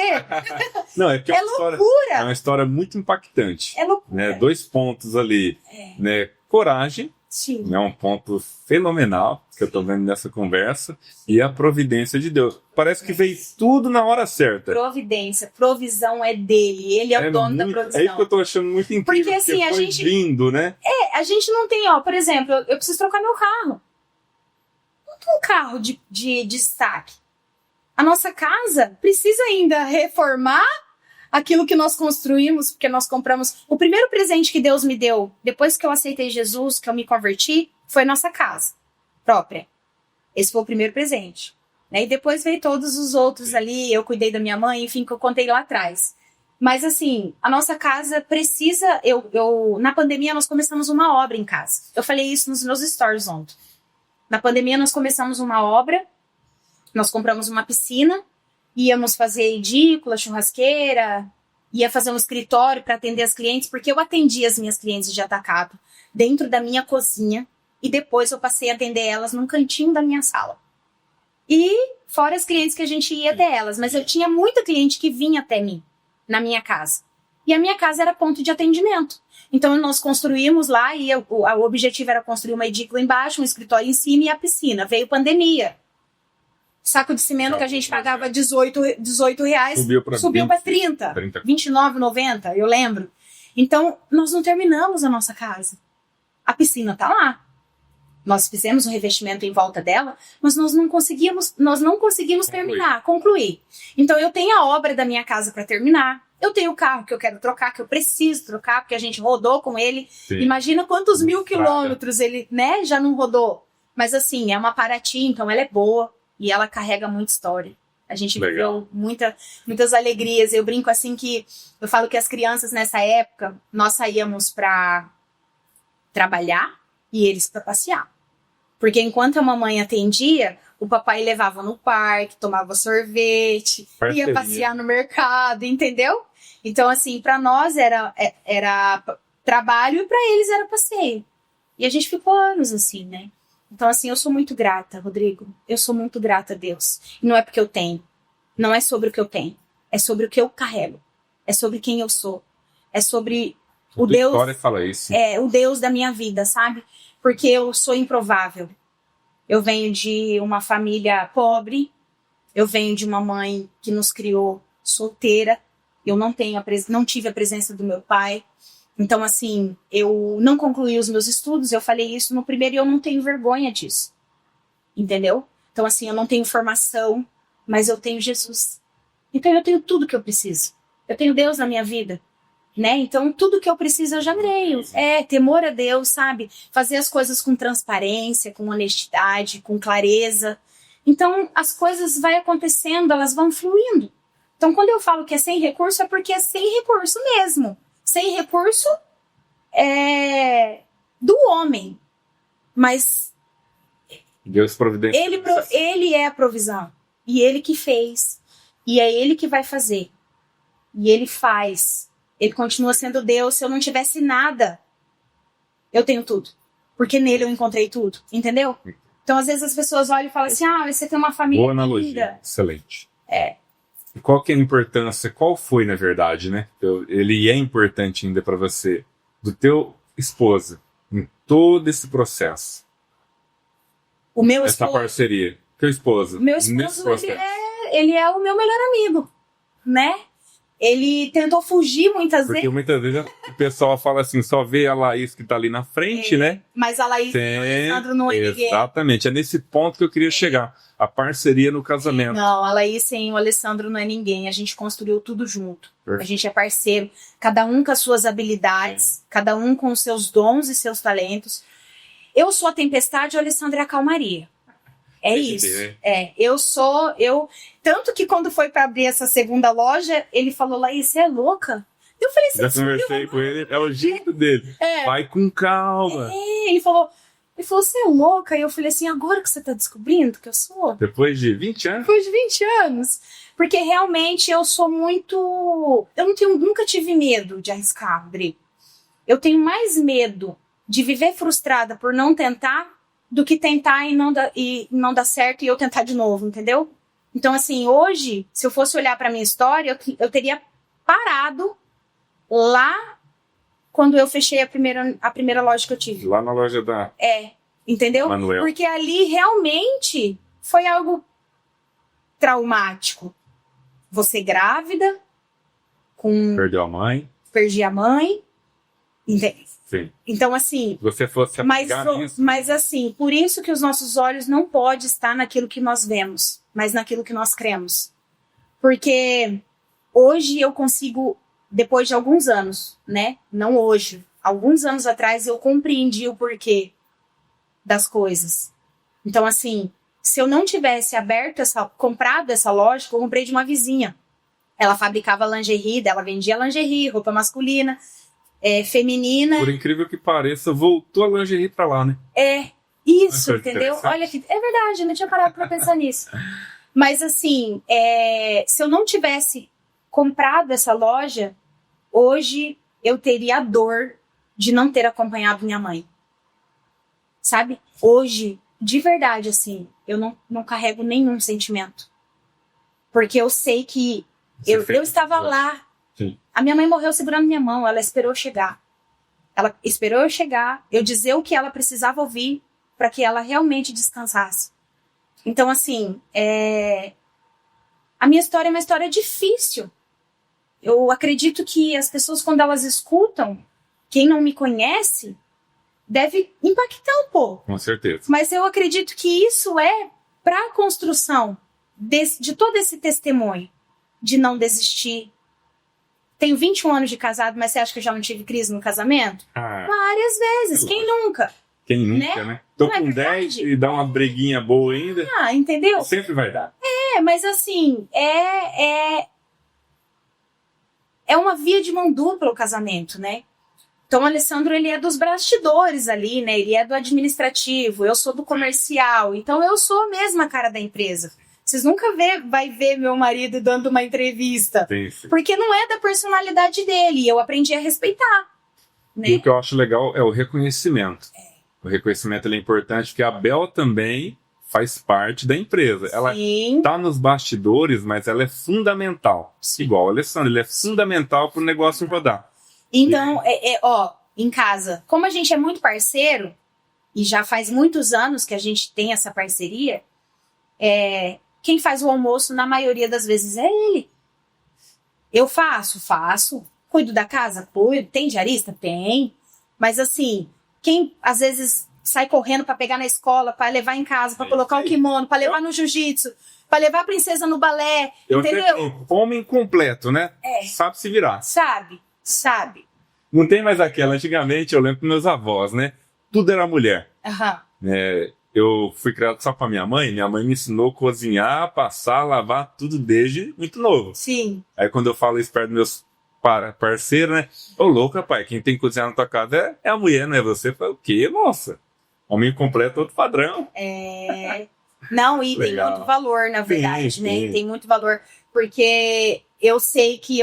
Não, é que É história, loucura. é uma história muito impactante. É loucura. Né? 2 pontos ali. Né? Coragem, Sim. né? Um ponto fenomenal que eu tô vendo nessa conversa. E a providência de Deus. Parece que veio tudo na hora certa. Providência. Provisão é dele. Ele é o dono da provisão. É isso que eu tô achando muito incrível. Porque, assim, a foi gente- lindo, né? A gente não tem, por exemplo, eu preciso trocar meu carro. Não tem um carro de destaque. A nossa casa precisa ainda reformar aquilo que nós construímos, porque nós compramos. O primeiro presente que Deus me deu, depois que eu aceitei Jesus, que eu me converti, foi nossa casa própria. Esse foi o primeiro presente. Né? E depois veio todos os outros ali, eu cuidei da minha mãe, enfim, que eu contei lá atrás. Mas assim, a nossa casa precisa... Na pandemia, nós começamos uma obra em casa. Eu falei isso nos meus stories ontem. Na pandemia, nós começamos uma obra, nós compramos uma piscina, íamos fazer edícula, churrasqueira, ia fazer um escritório para atender as clientes, porque eu atendia as minhas clientes de atacado dentro da minha cozinha, e depois eu passei a atender elas num cantinho da minha sala. E fora as clientes que a gente ia até elas, mas eu tinha muita cliente que vinha até mim, na minha casa. E a minha casa era ponto de atendimento. Então nós construímos lá, e o objetivo era construir uma edícula embaixo, um escritório em cima e a piscina. Veio pandemia. Saco de cimento que a gente pagava 18 reais, subiu para 30, 29,90, eu lembro. Então, nós não terminamos a nossa casa. A piscina tá lá. Nós fizemos um revestimento em volta dela, mas nós não conseguimos concluir. Então, eu tenho a obra da minha casa para terminar. Eu tenho o carro que eu quero trocar, que eu preciso trocar, porque a gente rodou com ele. Sim. Imagina quantos 1000 quilômetros ele, né, já não rodou. Mas assim, é uma Paraty, então ela é boa. E ela carrega muita história. A gente viveu muitas alegrias. Eu brinco assim que... Eu falo que as crianças nessa época, nós saíamos para trabalhar e eles para passear. Porque enquanto a mamãe atendia, o papai levava no parque, tomava sorvete, ia passear no mercado, entendeu? Então assim, para nós era trabalho e para eles era passeio. E a gente ficou anos assim, né? Então, assim, eu sou muito grata, Rodrigo. Eu sou muito grata a Deus. E não é porque eu tenho. Não é sobre o que eu tenho. É sobre o que eu carrego. É sobre quem eu sou. É sobre o Deus... História fala isso. O Deus da minha vida, sabe? Porque eu sou improvável. Eu venho de uma família pobre. Eu venho de uma mãe que nos criou solteira. Eu não tive a presença do meu pai. Então, assim, eu não concluí os meus estudos, eu falei isso no primeiro e eu não tenho vergonha disso. Entendeu? Então, assim, eu não tenho formação, mas eu tenho Jesus. Então, eu tenho tudo que eu preciso. Eu tenho Deus na minha vida, né? Então, tudo que eu preciso eu já tenho. Temor a Deus, sabe? Fazer as coisas com transparência, com honestidade, com clareza. Então, as coisas vão acontecendo, elas vão fluindo. Então, quando eu falo que é sem recurso, é porque é sem recurso mesmo. Sem recurso do homem. Mas Deus providencia. Ele é a provisão. E ele que fez. E é ele que vai fazer. E ele faz. Ele continua sendo Deus. Se eu não tivesse nada, eu tenho tudo. Porque nele eu encontrei tudo. Entendeu? Então, às vezes as pessoas olham e falam assim, você tem uma família boa analogia. linda. Excelente. Qual que é a importância, qual foi, na verdade, né? Ele é importante ainda para você, do teu esposo, em todo esse processo. O meu essa esposo, parceria? Teu esposo? meu Nesse esposo processo. ele é o meu melhor amigo, né? Ele tentou fugir muitas Porque vezes, muitas vezes o pessoal fala assim, só vê a Laís que tá ali na frente, né? mas a Laís e o Alessandro não é ninguém. Exatamente, é nesse ponto que eu queria chegar. A parceria no casamento. Não, a Laís sem o Alessandro não é ninguém. A gente construiu tudo junto. Perfeito. A gente é parceiro, cada um com as suas habilidades, cada um com os seus dons e seus talentos. Eu sou a tempestade e o Alessandro é a calmaria. É isso. Tanto que quando foi para abrir essa segunda loja, ele falou, Laís, você é louca? Eu falei, Já conversei com ele, é o jeito dele. É. Vai com calma. Ele falou, você é louca? E eu falei assim, agora que você tá descobrindo que eu sou? Depois de 20 anos? Depois de 20 anos. Porque realmente eu sou muito... nunca tive medo de arriscar, Rodrigo. Eu tenho mais medo de viver frustrada por não tentar do que tentar e não dar certo e eu tentar de novo, entendeu? Então, assim, hoje, se eu fosse olhar pra minha história, eu teria parado lá quando eu fechei a primeira loja que eu tive. Lá na loja da Entendeu? Manuel. Porque ali realmente foi algo traumático. Você grávida, Perdeu a mãe. perdi a mãe. Sim. Então, assim, Você fosse apegar nisso. mas assim, por isso que os nossos olhos não podem estar naquilo que nós vemos, mas naquilo que nós cremos. Porque hoje eu consigo, depois de alguns anos, né? Não hoje, alguns anos atrás eu compreendi o porquê das coisas. Então, assim, se eu não tivesse comprado essa loja, eu comprei de uma vizinha. Ela fabricava lingerie, ela vendia lingerie, roupa masculina, feminina. Por incrível que pareça, voltou a lingerie pra lá, né? Isso, Mas foi entendeu? interessante. Olha que é verdade, eu não tinha parado pra pensar nisso. Mas assim, se eu não tivesse comprado essa loja, hoje eu teria a dor de não ter acompanhado minha mãe. Sabe? Hoje, de verdade, assim, eu não carrego nenhum sentimento. Porque eu sei que eu estava lá. Sim. A minha mãe morreu segurando minha mão, ela esperou chegar. Ela esperou eu chegar, eu dizer o que ela precisava ouvir para que ela realmente descansasse. Então, assim, a minha história é uma história difícil. Eu acredito que as pessoas, quando elas escutam, quem não me conhece, deve impactar um pouco. Com certeza. Mas eu acredito que isso é para a construção de todo esse testemunho, de não desistir. Tenho 21 anos de casado, mas você acha que eu já não tive crise no casamento? Várias vezes. Quem nunca? Quem nunca, né? Tô Não é com verdade? 10 e dá uma breguinha boa ainda. Entendeu? Sempre vai dar. Mas assim, é uma via de mão dupla o casamento, né? Então o Alessandro, ele é dos bastidores ali, né? Ele é do administrativo, eu sou do comercial. Então eu sou a mesma cara da empresa. Vocês nunca vai ver meu marido dando uma entrevista. Sim. Porque não é da personalidade dele. E eu aprendi a respeitar. Né? E o que eu acho legal é o reconhecimento. O reconhecimento ele é importante, porque a Bel também faz parte da empresa. Ela está nos bastidores, mas ela é fundamental. Sim. Igual o Alessandro, ele é fundamental para o negócio rodar. Então, em casa, como a gente é muito parceiro, e já faz muitos anos que a gente tem essa parceria, quem faz o almoço, na maioria das vezes, é ele. Eu faço. Cuido da casa? Cuido. Tem diarista? Tem. Mas assim, quem às vezes sai correndo para pegar na escola, para levar em casa, para colocar o kimono, para levar no jiu-jitsu, para levar a princesa no balé, entendeu? Homem completo, né? Sabe se virar. Sabe. Não tem mais aquela. Antigamente, eu lembro dos meus avós, né? Tudo era mulher. Eu fui criado só com a minha mãe me ensinou a cozinhar, passar, lavar, tudo desde muito novo. Sim. Aí quando eu falo isso perto dos meus parceiros, né? Ô louco, rapaz, quem tem que cozinhar na tua casa é a mulher, não é você? Eu falo, o quê, moça? Homem completo, outro padrão. Não, e tem Legal. muito valor, na verdade, Sim. né? Tem muito valor, porque eu sei que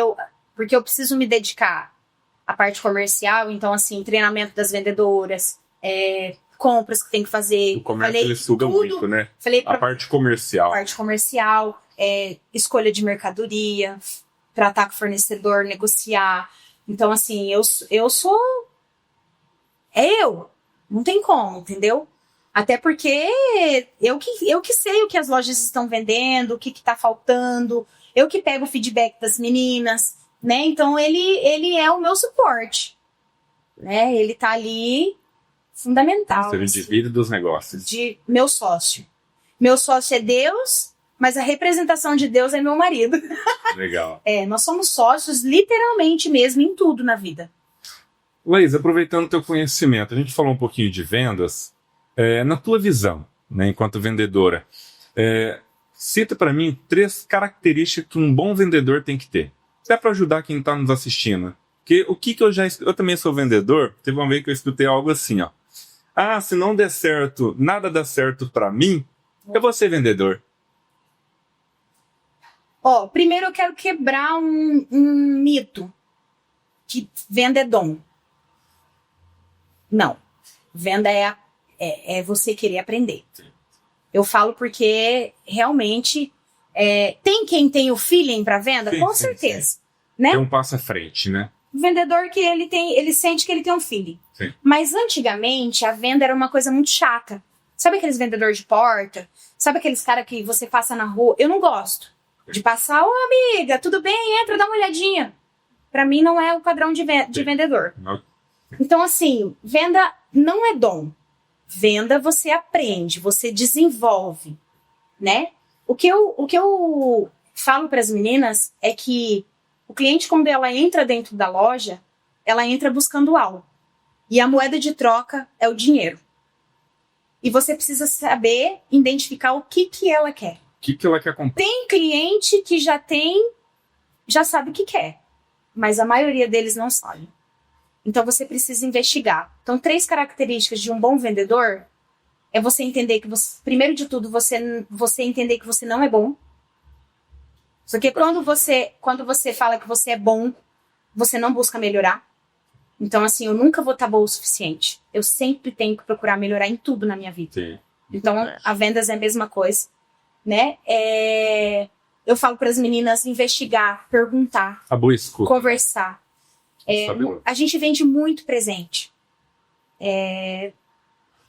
porque eu preciso me dedicar à parte comercial, então, assim, treinamento das vendedoras, compras que tem que fazer. O comércio ele suga muito, né? A parte comercial. Parte comercial, escolha de mercadoria, tratar com o fornecedor, negociar. Então, assim, eu sou... eu. Não tem como, entendeu? Até porque eu que sei o que as lojas estão vendendo, o que está faltando, eu que pego o feedback das meninas, né? Então ele é o meu suporte, né? Ele tá ali fundamental. Ser o indivíduo dos negócios. De meu sócio. Meu sócio é Deus, mas a representação de Deus é meu marido. Legal. Nós somos sócios literalmente mesmo em tudo na vida. Laís, aproveitando o teu conhecimento, a gente falou um pouquinho de vendas. Na tua visão, né, enquanto vendedora, cita para mim 3 características que um bom vendedor tem que ter. Até para ajudar quem está nos assistindo. Porque o que eu também sou vendedor, teve uma vez que eu escutei algo assim, ó. Se não der certo, nada dá certo para mim, eu vou ser vendedor. Primeiro eu quero quebrar um mito. Que venda é dom. Não. Venda é você querer aprender. Sim. Eu falo porque realmente tem quem tem o feeling para venda, Sim, com sim, certeza. sim. Né? Tem um passo à frente, né? O vendedor que ele sente que ele tem um feeling. Sim. Mas antigamente a venda era uma coisa muito chata. Sabe aqueles vendedores de porta? Sabe aqueles caras que você passa na rua? Eu não gosto de passar, amiga, tudo bem? Entra, dá uma olhadinha. Pra mim não é o padrão de vendedor. Não. Então assim, venda não é dom. Venda você aprende, você desenvolve, né? O que eu falo para as meninas é que o cliente, quando ela entra dentro da loja, ela entra buscando algo. E a moeda de troca é o dinheiro. E você precisa saber identificar o que ela quer. O que ela quer comprar? Tem cliente que já sabe o que quer. Mas a maioria deles não sabe. Então você precisa investigar. Então 3 características de um bom vendedor é você entender que primeiro de tudo, você entender que você não é bom. Porque quando você fala que você é bom, você não busca melhorar. Então, assim, eu nunca vou estar boa o suficiente. Eu sempre tenho que procurar melhorar em tudo na minha vida. Sim. Então, a vendas é a mesma coisa, né? Eu falo para as meninas investigar, perguntar, A boa escuta. conversar. A gente vende muito presente.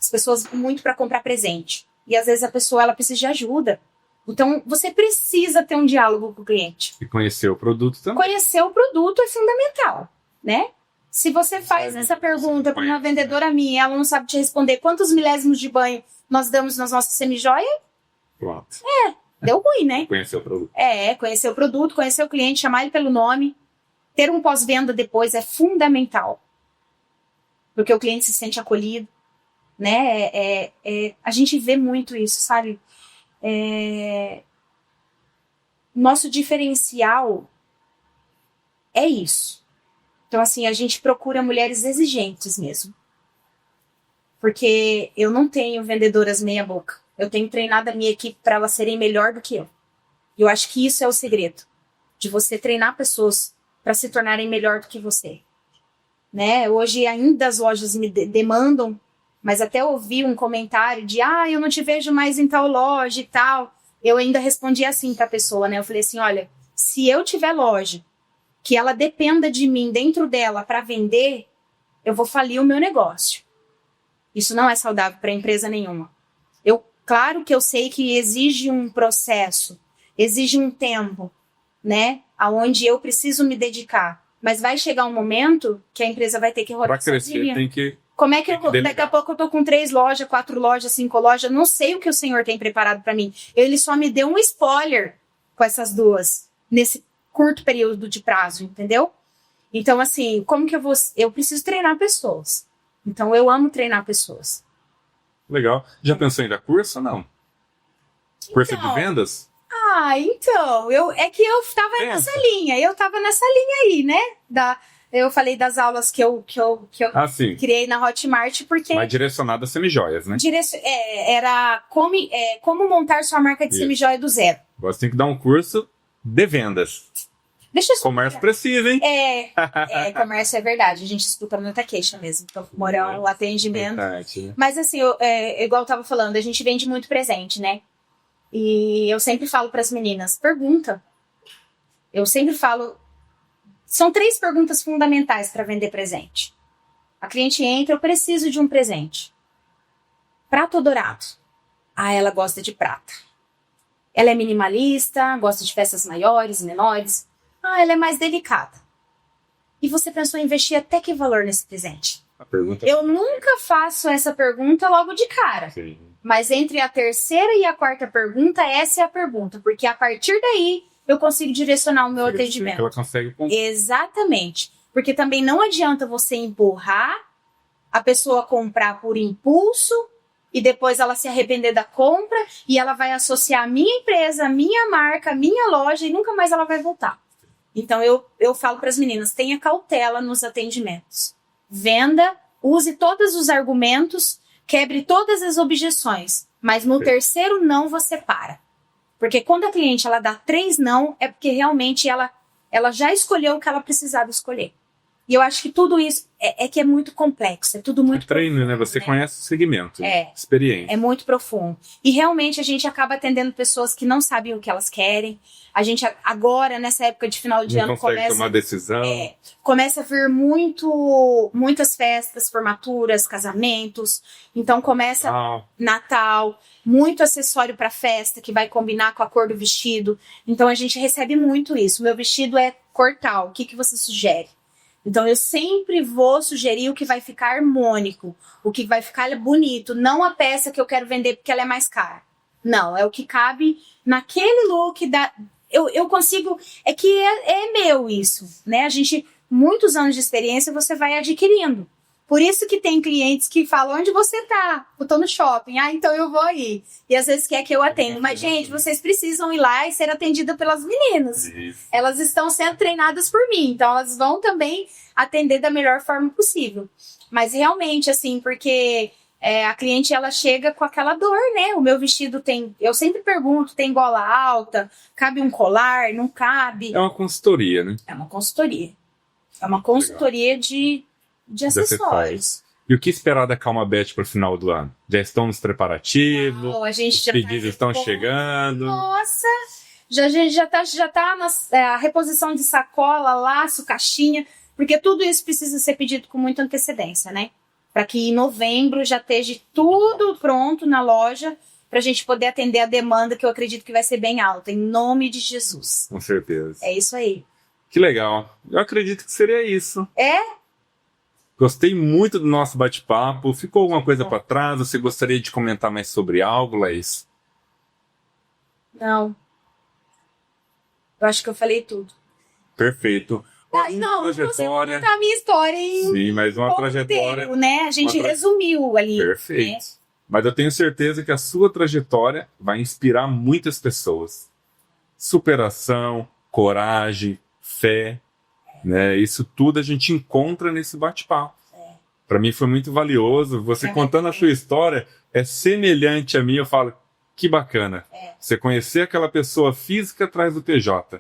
As pessoas vão muito para comprar presente. E às vezes a pessoa ela precisa de ajuda. Então, você precisa ter um diálogo com o cliente. E conhecer o produto também. Conhecer o produto é fundamental, né? Se você faz essa pergunta para uma vendedora minha e ela não sabe te responder quantos milésimos de banho nós damos nas nossas semijoias, Pronto. deu ruim, né? Conhecer o produto. Conhecer o produto, conhecer o cliente, chamar ele pelo nome. Ter um pós-venda depois é fundamental. Porque o cliente se sente acolhido, né? A gente vê muito isso, sabe? Nosso diferencial é isso. Então, assim, a gente procura mulheres exigentes mesmo. Porque eu não tenho vendedoras meia boca. Eu tenho treinado a minha equipe para elas serem melhor do que eu. E eu acho que isso é o segredo. De você treinar pessoas para se tornarem melhor do que você. Né? Hoje ainda as lojas me demandam, mas até eu ouvi um comentário de eu não te vejo mais em tal loja e tal. Eu ainda respondi assim para a pessoa, né? Eu falei assim, olha, se eu tiver loja que ela dependa de mim dentro dela para vender, eu vou falir o meu negócio. Isso não é saudável para empresa nenhuma. Claro que eu sei que exige um processo, exige um tempo, né? Aonde eu preciso me dedicar. Mas vai chegar um momento que a empresa vai ter que rodar sozinha. Para crescer, tem que... Como é que daqui a pouco eu tô com 3 lojas, 4 lojas, 5 lojas, não sei o que o Senhor tem preparado para mim. Ele só me deu um spoiler com essas 2, nesse curto período de prazo, entendeu? Então, assim, como que eu preciso treinar pessoas. Então, eu amo treinar pessoas. Legal. Já pensou em dar curso ou não? Curso de vendas? Então, eu tava nessa linha. Eu tava nessa linha aí, né? Eu falei das aulas que eu criei na Hotmart, porque... Mas direcionada a semijoias, né? Era como montar sua marca de semijoia do zero. Você tem que dar um curso de vendas. Deixa eu comércio precisa, hein? Comércio é verdade. A gente escuta muita queixa mesmo. Então, moral, o atendimento. Verdade. Mas assim, igual eu tava falando, a gente vende muito presente, né? E eu sempre falo pras meninas, pergunta. Eu sempre falo... São 3 perguntas fundamentais para vender presente. A cliente entra, eu preciso de um presente. prato ou dourado? Ah, ela gosta de prata. Ela é minimalista, gosta de peças maiores, menores. Ah, ela é mais delicada. E você pensou em investir até que valor nesse presente? A pergunta... Eu nunca faço essa pergunta logo de cara. Sim. Mas entre a terceira e a quarta pergunta, essa é a pergunta. Porque a partir daí, eu consigo direcionar o meu atendimento. Ela consegue... Exatamente. Porque também não adianta você empurrar a pessoa a comprar por impulso e depois ela se arrepender da compra e ela vai associar a minha empresa, a minha marca, a minha loja e nunca mais ela vai voltar. Então eu falo para as meninas, tenha cautela nos atendimentos. Venda, use todos os argumentos, quebre todas as objeções, mas no terceiro não você para. Porque quando a cliente ela dá 3 não, é porque realmente ela já escolheu o que ela precisava escolher. E eu acho que tudo isso é muito complexo, é tudo muito treino, profundo, né? Você né? conhece o segmento, experiência. É muito profundo. E realmente a gente acaba atendendo pessoas que não sabem o que elas querem. A gente agora, nessa época de final de não ano, consegue tomar decisão. Começa a vir muitas festas, formaturas, casamentos. Então começa Natal, muito acessório para festa que vai combinar com a cor do vestido. Então a gente recebe muito isso. Meu vestido é cor tal, o que você sugere? Então eu sempre vou sugerir o que vai ficar harmônico, o que vai ficar bonito, não a peça que eu quero vender porque ela é mais cara. Não, é o que cabe naquele look da... Eu consigo... É que é meu isso, né? A gente, muitos anos de experiência, você vai adquirindo. Por isso que tem clientes que falam, onde você tá? Eu tô no shopping. Ah, então eu vou aí. E às vezes quer que eu atenda. Mas, gente, vocês precisam ir lá e ser atendida pelas meninas. Isso. Elas estão sendo treinadas por mim. Então, elas vão também atender da melhor forma possível. Mas, realmente, assim, porque a cliente, ela chega com aquela dor, né? O meu vestido tem... Eu sempre pergunto, tem gola alta? Cabe um colar? Não cabe? É uma consultoria, né? É uma consultoria. É uma consultoria de acessórios. E o que esperar da Calma Bet para o final do ano? Já estão nos preparativos? A gente os pedidos estão chegando? Nossa! A gente já tá a reposição de sacola, laço, caixinha, porque tudo isso precisa ser pedido com muita antecedência, né? Para que em novembro já esteja tudo pronto na loja, para a gente poder atender a demanda, que eu acredito que vai ser bem alta, em nome de Jesus. Com certeza. É isso aí. Que legal. Eu acredito que seria isso. É? Gostei muito do nosso bate-papo. Ficou alguma coisa para trás? Você gostaria de comentar mais sobre algo, Laís? Não. Eu acho que eu falei tudo. Perfeito. Não, trajetória. Você contar a minha história em Sim, mas uma trajetória. Inteiro, né? A gente resumiu ali. Perfeito. Né? Mas eu tenho certeza que a sua trajetória vai inspirar muitas pessoas. Superação, coragem, fé. Né? Isso tudo a gente encontra nesse bate-papo. Para mim foi muito valioso. Você contando a sua história é semelhante a mim. Eu falo, que bacana. Você conhecer aquela pessoa física atrás do TJ.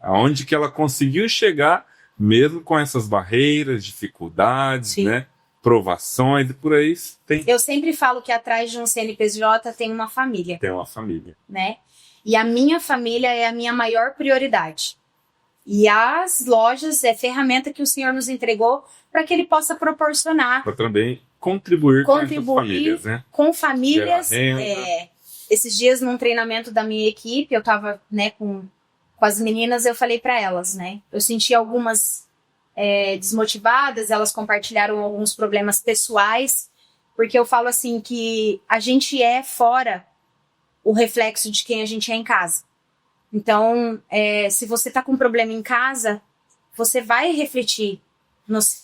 Aonde que ela conseguiu chegar, mesmo com essas barreiras, dificuldades, né? Provações e por aí tem. Eu sempre falo que atrás de um CNPJ tem uma família. Tem uma família. Né? E a minha família é a minha maior prioridade. E as lojas é ferramenta que o Senhor nos entregou para que Ele possa proporcionar. Para também contribuir com essas famílias, né? Com famílias. Esses dias, num treinamento da minha equipe, eu estava, né, com as meninas, eu falei para elas, né? Eu senti algumas desmotivadas, elas compartilharam alguns problemas pessoais, porque eu falo assim que a gente é fora o reflexo de quem a gente é em casa. Então, se você tá com um problema em casa, você vai refletir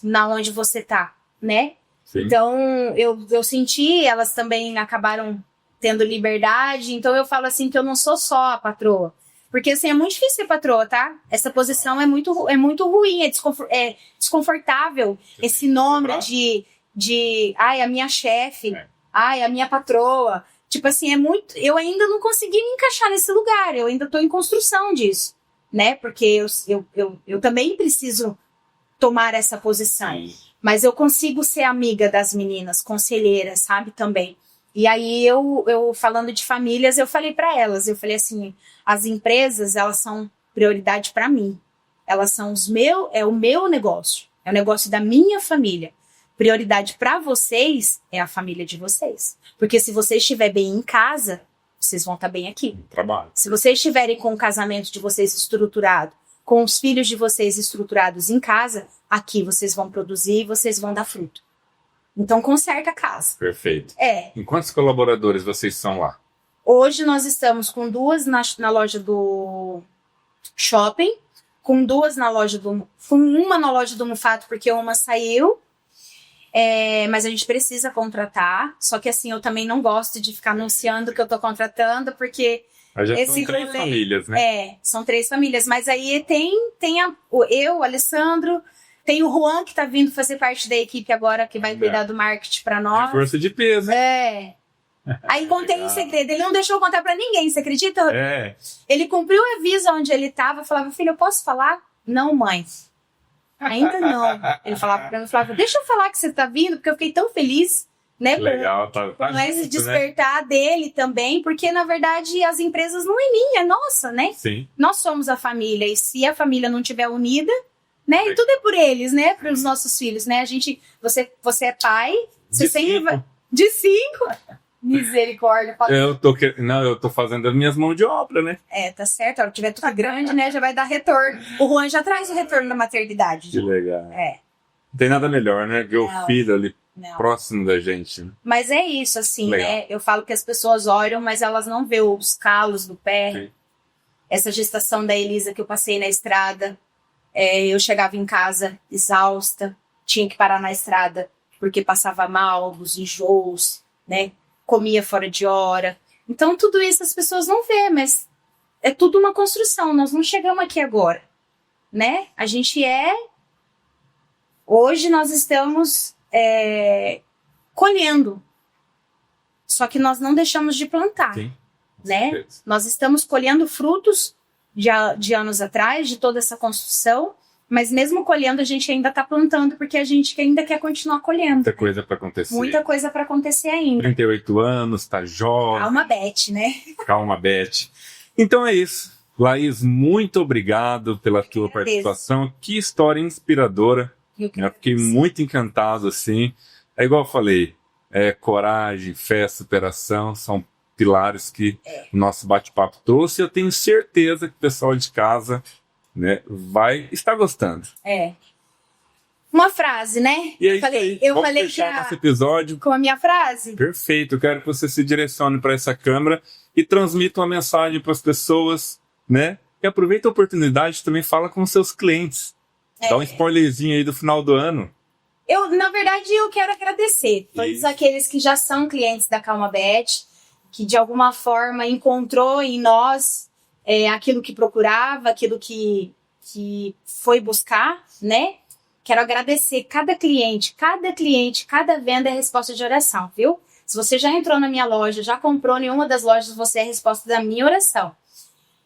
na onde você tá, né? Sim. Então, eu senti, elas também acabaram tendo liberdade. Então, eu falo assim que eu não sou só a patroa. Porque, assim, é muito difícil ser patroa, tá? Essa posição é muito ruim, é desconfortável. Esse nome de ai, a minha chefe, ai, a minha patroa. Tipo assim, eu ainda não consegui me encaixar nesse lugar, eu ainda tô em construção disso, né? Porque eu também preciso tomar essa posição. Sim. Mas eu consigo ser amiga das meninas, conselheira, sabe, também. E aí, eu falando de famílias, eu falei para elas, eu falei assim, as empresas, elas são prioridade para mim. Elas são o meu negócio, é o negócio da minha família. Prioridade para vocês é a família de vocês. Porque se você estiver bem em casa, vocês vão estar bem aqui. Trabalho. Se vocês estiverem com o casamento de vocês estruturado, com os filhos de vocês estruturados em casa, aqui vocês vão produzir e vocês vão dar fruto. Então, conserta a casa. Perfeito. É. Em quantos colaboradores vocês são lá? Hoje nós estamos com 2 na loja do shopping, com 2 na loja do... com uma na loja do Mufato, porque uma saiu. Mas a gente precisa contratar. Só que assim, eu também não gosto de ficar anunciando que eu tô contratando, porque... Aí já esse são 3 rolê... famílias, né? São 3 famílias. Mas aí tem eu, o Alessandro, tem o Juan, que tá vindo fazer parte da equipe agora, que vai cuidar do marketing pra nós. Força de peso, hein? Aí contei um segredo. Ele não deixou eu contar pra ninguém, você acredita? É. Ele cumpriu o aviso onde ele tava. Eu falava, filho, eu posso falar? Não, mãe. Ainda não. Ele falava pra mim, falava, deixa eu falar que você tá vindo, porque eu fiquei tão feliz, né? Legal, tá com esse junto, despertar dele também, porque na verdade as empresas não é minha, é nossa, né? Sim. Nós somos a família, e se a família não estiver unida, né? E tudo é por eles, né? Para os nossos filhos, né? Você é pai, você sempre vai... De 5? Misericórdia. Eu tô fazendo as minhas mãos de obra, né? Tá certo. A hora que tiver tudo grande, né? Já vai dar retorno. O Juan já traz o retorno da maternidade. Que legal. Não tem nada melhor, né? Ver o filho ali próximo da gente. Né? Mas é isso, assim, né? Eu falo que as pessoas olham, mas elas não vê os calos do pé. Sim. Essa gestação da Elisa que eu passei na estrada. Eu chegava em casa exausta, tinha que parar na estrada porque passava mal, os enjoos, né? Comia fora de hora. Então, tudo isso as pessoas não vê, mas é tudo uma construção. Nós não chegamos aqui agora, né? A gente Hoje nós estamos colhendo. Só que nós não deixamos de plantar, Sim, né? Nós estamos colhendo frutos de anos atrás, de toda essa construção. Mas mesmo colhendo, a gente ainda está plantando, porque a gente ainda quer continuar colhendo. Muita coisa para acontecer. Muita coisa para acontecer ainda. 38 anos, tá jovem. Calma, Beth, né? Calma, Beth. Então é isso. Laís, muito obrigado pela tua participação. Que história inspiradora. Eu fiquei muito encantado, assim. É igual eu falei, coragem, fé, superação, são pilares que o nosso bate-papo trouxe. Eu tenho certeza que o pessoal de casa... né, vai estar gostando. Uma frase, né? E aí, eu vamos falei fechar esse episódio com a minha frase. Perfeito, eu quero que você se direcione para essa câmera e transmita uma mensagem para as pessoas, né? E aproveita a oportunidade, também fala com os seus clientes. Dá um spoilerzinho aí do final do ano. Na verdade, eu quero agradecer todos aqueles que já são clientes da Calma Bet, que de alguma forma encontrou em nós aquilo que procurava, aquilo que foi buscar, né? Quero agradecer cada cliente, cada venda é resposta de oração, viu? Se você já entrou na minha loja, já comprou em uma das lojas, você é a resposta da minha oração.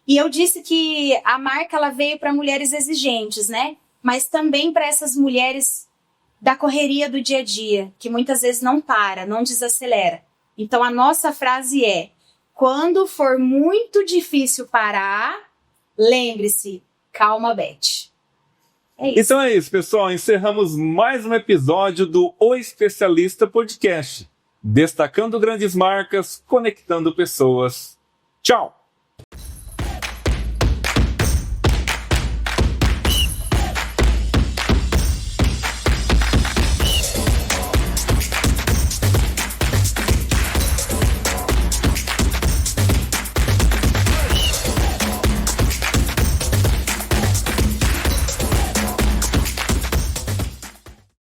E eu disse que a marca ela veio para mulheres exigentes, né? Mas também para essas mulheres da correria do dia a dia, que muitas vezes não para, não desacelera. Então a nossa frase é: quando for muito difícil parar, lembre-se, calma, Beth. Isso. Então é isso, pessoal. Encerramos mais um episódio do O Especialista Podcast. Destacando grandes marcas, conectando pessoas. Tchau!